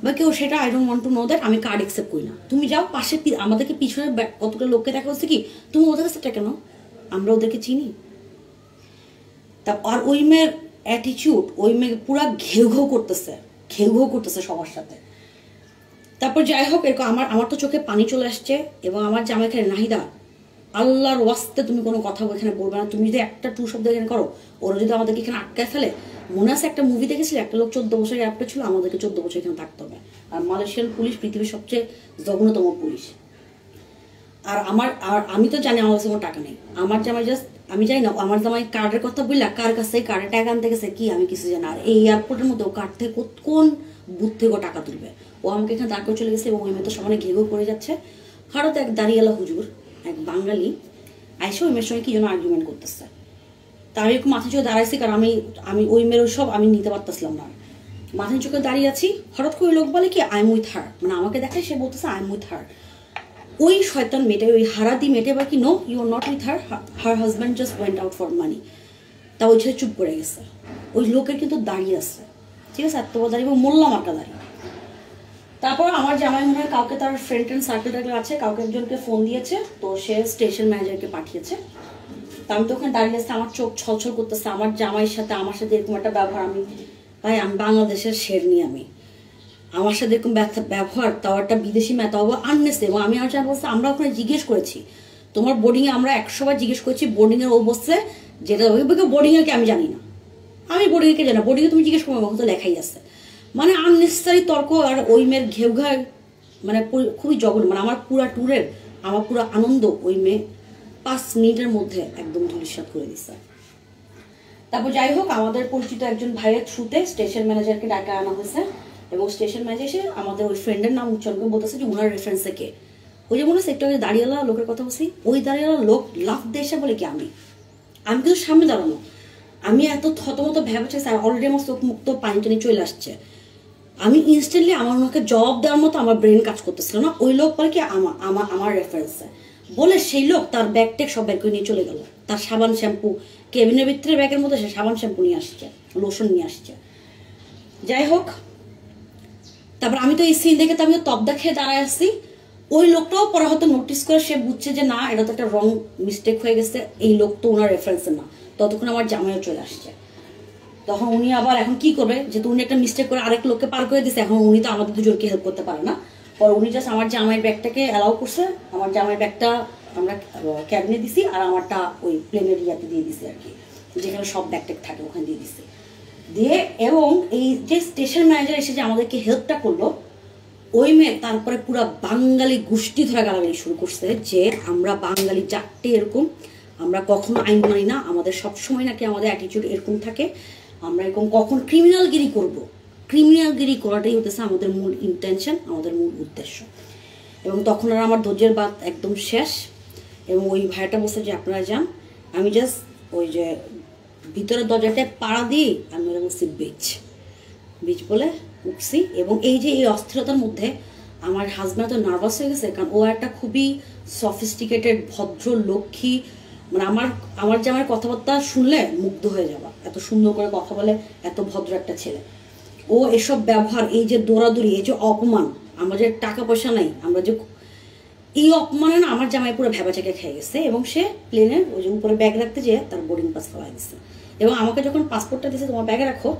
বা কেউ সেটা I don't want to know that, আমি কার্ড অ্যাকসেপ্ট করি না। তুমি যাও পাশে, আমাদেরকে পিছনে কতগুলো লোককে দেখা হচ্ছে কি তুমি ওদের কাছে কেন, আমরা ওদেরকে চিনি। তা আর ওই মেয়ের অ্যাটিটিউড, ওই মেয়ে পুরা ঘেউ ঘেউ করতেছে সবার সাথে। তারপর যাই হোক, এরকম আমার তো চোখে পানি চলে আসছে, এবং আমার জামাই এখানে নাহিদা আল্লাহর ওয়াস্তে তুমি কোনো কথা এখানে বলবে না, তুমি যদি একটা টু শব্দ এখানে করো, ওরা যদি আমাদেরকে এখানে আটকায় ফেলে, মনে আছে একটা মুভি দেখেছিলে, একটা লোক 14 বছর এয়ারপোর্টে ছিল, আমাদেরকে 14 বছর এখানে থাকতে হবে। আর মালয়েশিয়ান পুলিশ পৃথিবীর সবচেয়ে জঘন্যতম পুলিশ। আর আমি তো জানি আমার কাছে কোনো টাকা নেই, আমার জামাই জাস্ট, আমি জানি না আমার জামাই কার্ডের কথা বললা কার কাছে কার্ডের টাকা আনতে গেছে কি আমি কিছু জানি। আর এই এয়ারপোর্টের মধ্যে ও কার্ড থেকে কোন বুথ থেকে টাকা তুলবে, ও আমাকে এখানে দাঁড় করে চলে গেছে, এবং ওই মেয়ে তো সমানে ঘেঘেও করে যাচ্ছে। হঠাৎ এক দাঁড়িয়েলা হুজুর, এক বাঙালি আইসে ওই মেয়ের সঙ্গে কি যেন আর্গুমেন্ট করতেছে। তা আমি একটু মাথা চোখে দাঁড়াইছি, কারণ আমি ওই মেয়ের ওই সব আমি নিতে পারতেছিলাম না। মাথায় চোখে দাঁড়িয়ে আছি, হঠাৎ করে ওই লোক বলে কি আই এম উইথ হার, মানে আমাকে দেখায় সে বলতেছে আই এম উইথ হার। ওই শয়তান মেয়েটা, ওই হারাদি মেয়েটা বা কি no you are not with her, her husband just went out for money. তা ওই ছেলে চুপ করে গেছে, ওই লোকের কিন্তু দাঁড়িয়ে আছে, ঠিক আছে, এত বড় দাঁড়িয়ে, এবং মোল্লা মার্কা দাঁড়িয়ে। তারপর আমার জামাই মনে হয় কাউকে, তার ফ্রেন্ড সার্কেল টার্কেল আছে, কাউকে একজনকে ফোন দিয়েছে, তো সে স্টেশন ম্যানেজারকে পাঠিয়েছে। তা আমি তো ওখানে দাঁড়িয়ে আসতে আমার চোখ ছলছল করতেছে, আমার জামাইয়ের সাথে আমার সাথে এরকম একটা ব্যবহার, আমি বাংলাদেশের শেরনি, আমার সাথে এরকম ব্যবহার, তাও একটা বিদেশি মেয়ে, তাও আননেসে। এবং আমি আর বলছি, আমরা ওখানে জিজ্ঞেস করেছি তোমার বোর্ডিংয়ে, আমরা 100 বার জিজ্ঞেস করেছি বোর্ডিংয়ের, ও বসছে যেটা বোর্ডিংয়ের কি আমি জানি না, আমি বোর্ডিংয়ে কে জানি না, বোর্ডিংয়ে তুমি জিজ্ঞেস করবো, তো লেখাই আছে, মানে আননেসেসারি তর্ক। আর ওই মেয়ের ঘেউ ঘা, মানে খুবই জঘন্য, মানে আমার পুরা ট্যুরের আমার পুরো আনন্দ ওই মেয়ে 5 মিনিটের মধ্যে একদম ধূলিসাৎ করে দিচ্ছে। তারপর যাই হোক, আমাদের পরিচিত একজন ভাইয়ের থ্রুতে স্টেশন ম্যানেজারকে ডাকা আনা হয়েছে, এবং স্টেশন ম্যানেজার এসে আমাদের ওই ফ্রেন্ডের নাম উচ্চারণ করে বলতেছে যে ওনার রেফারেন্সে কে, ওই যে মনে হচ্ছে একটু দাঁড়িয়েলা লোকের কথা বলছি, ওই দাঁড়িয়েলা লোক লাফ দেশে বলে কি আমি কিন্তু সামনে দাঁড়ানো, আমি এত থতমত ভেবে চাইছি, অলরেডি আমার চোখ মুক্ত পানি টানি চলে আসছে, আমি ইনস্ট্যান্টলি আমার ওনাকে জবাব দেওয়ার মতো আমার ব্রেন কাজ করতেছিল না। ওই লোক বলে কি আমার রেফারেন্সে বলে, সেই লোক তার ব্যাগ টেক সব ব্যাগ করে নিয়ে চলে গেল, তার সাবান শ্যাম্পু কেবিনের ভিতরে ব্যাগের মধ্যে সে সাবান শ্যাম্পু নিয়ে আসছে, লোশন নিয়ে আসছে। যাই হোক, তারপর আমি তো এই সিন দেখে তো আমি তবদা খেয়ে দাঁড়ায় আসছি। ওই লোকটাও পরে হয়তো নোটিস করে সে বুঝছে যে না, এটা তো একটা রং মিস্টেক হয়ে গেছে, এই লোক তো ওনার রেফারেন্সে না। ততক্ষণ আমার জামাইও চলে আসছে, তখন উনি আবার এখন কি করবে, যেহেতু উনি একটা মিস্টেক করে আরেক লোককে পার করে দিচ্ছে, এখন উনি তো আমাদের দুজনকে হেল্প করতে পারে না। পর উনি জাস্ট আমার জামাইয়ের ব্যাগটাকে অ্যালাউ করছে, আমার জামাইয়ের ব্যাগটা আমরা ক্যাবিনে দিছি, আর আমারটা ওই প্লেনের ইয়াতে দিয়ে দিছি আর কি, যেখানে সব ব্যাগ ট্যাগ থাকে ওখানে দিয়ে দিছি দিয়ে। এবং এই যে স্টেশন ম্যানেজার এসে যে আমাদেরকে হেল্পটা করলো, ওই মেয়ে তারপরে পুরো বাঙালি গোষ্ঠী ধরা গালাগালি শুরু করছে যে আমরা বাঙালি চারটে এরকম, আমরা কখনো আইন মানি না, আমাদের সবসময় নাকি আমাদের অ্যাটিটিউড এরকম থাকে, আমরা এরকম কখন ক্রিমিনালগিরি করব, ক্রিমিনালগিরি করাটাই হতেছে আমাদের মূল ইন্টেনশন, আমাদের মূল উদ্দেশ্য। এবং তখন আর আমার ধৈর্যের বাদ একদম শেষ, এবং ওই ভাইটা বলছে যে আপনারা যান, আমি জাস্ট ওই যে ভিতরের দরজাটায় পাড়া দিয়ে আমি ওরা বলছি বিচ বলে উঠছি। এবং এই যে এই অস্থিরতার মধ্যে আমার হাজব্যান্ড তো নার্ভাস হয়ে গেছে, কারণ ও একটা খুবই সফিস্টিকেটেড ভদ্র লক্ষ্মী, মানে আমার যে আমার কথাবার্তা শুনলে মুগ্ধ হয়ে যাবা, এত সুন্দর করে কথা বলে, এত ভদ্র একটা ছেলে। ও এসব ব্যবহার, এই যে দৌড়াদৌড়ি, এই যে অপমান, আমরা যে টাকা পয়সা নাই, আমরা যে এই অপমানে না আমার জামাই পুরো ভেবাচাকে খেয়ে গেছে। এবং সে প্লেনের ওই যে উপরে ব্যাগ রাখতে যেয়ে তার বোর্ডিং পাস ফেলাই দিচ্ছে। এবং আমাকে যখন পাসপোর্টটা দিচ্ছে, তোমার ব্যাগে রাখো,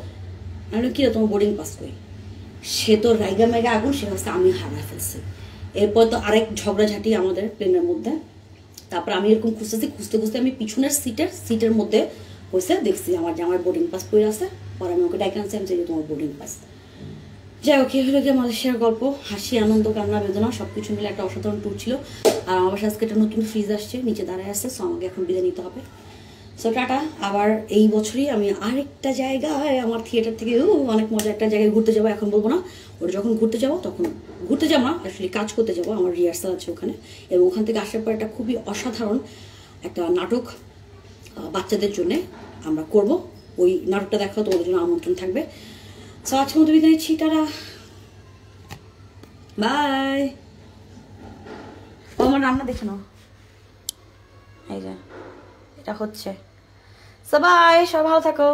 আমি কি রে তোমার বোর্ডিং পাস কই, সে তো রাইগা মেগা আগুন, সে হচ্ছে আমি হারাই ফেলছি। এরপর তো আরেক ঝগড়াঝাটি আমাদের প্লেনের মধ্যে। তারপর আমি এরকম খুঁজতে খুঁজতে আমি পিছনের সিটের মধ্যে হয়েছে দেখছি আমার বোর্ডিং পাস পড়ে আছে। পরে আমি ওকে ডাইকে আনছি, আমি চাই তোমার বোর্ডিং পাস। যাই হোক, হলো গিয়ে মালয়েশিয়ার গল্প, হাসি আনন্দ কান্না বেদনা সব কিছু মিলে একটা অসাধারণ ট্যুর ছিল। আর আমার বাসায় আজকে একটা নতুন ফ্রিজ আসছে, নিচে দাঁড়ায় আছে, সো আমাকে এখন বিদায় নিতে হবে। So tata. আবার এই বছরই আমি আরেকটা জায়গায় আমার থিয়েটার থেকে অনেক মজা একটা জায়গায় ঘুরতে যাবো, এখন বলবো না। ওটা যখন ঘুরতে যাবো তখন, ঘুরতে যাবো না অ্যাকচুয়ালি, কাজ করতে যাবো, আমার রিহার্সাল আছে ওখানে। এবং ওখান থেকে আসার পর একটা খুবই অসাধারণ একটা নাটক বাচ্চাদের জন্যে আমরা করব। ওই নাটকটা দেখাও তোমাদের জন্য আমন্ত্রণ থাকবে। সো আজকের মতো বিদায় নিচ্ছি, টাটা, বাই। ও আমার রান্না দেখে নাও, এই যে এটা হচ্ছে। সবাই ভালো থাকো।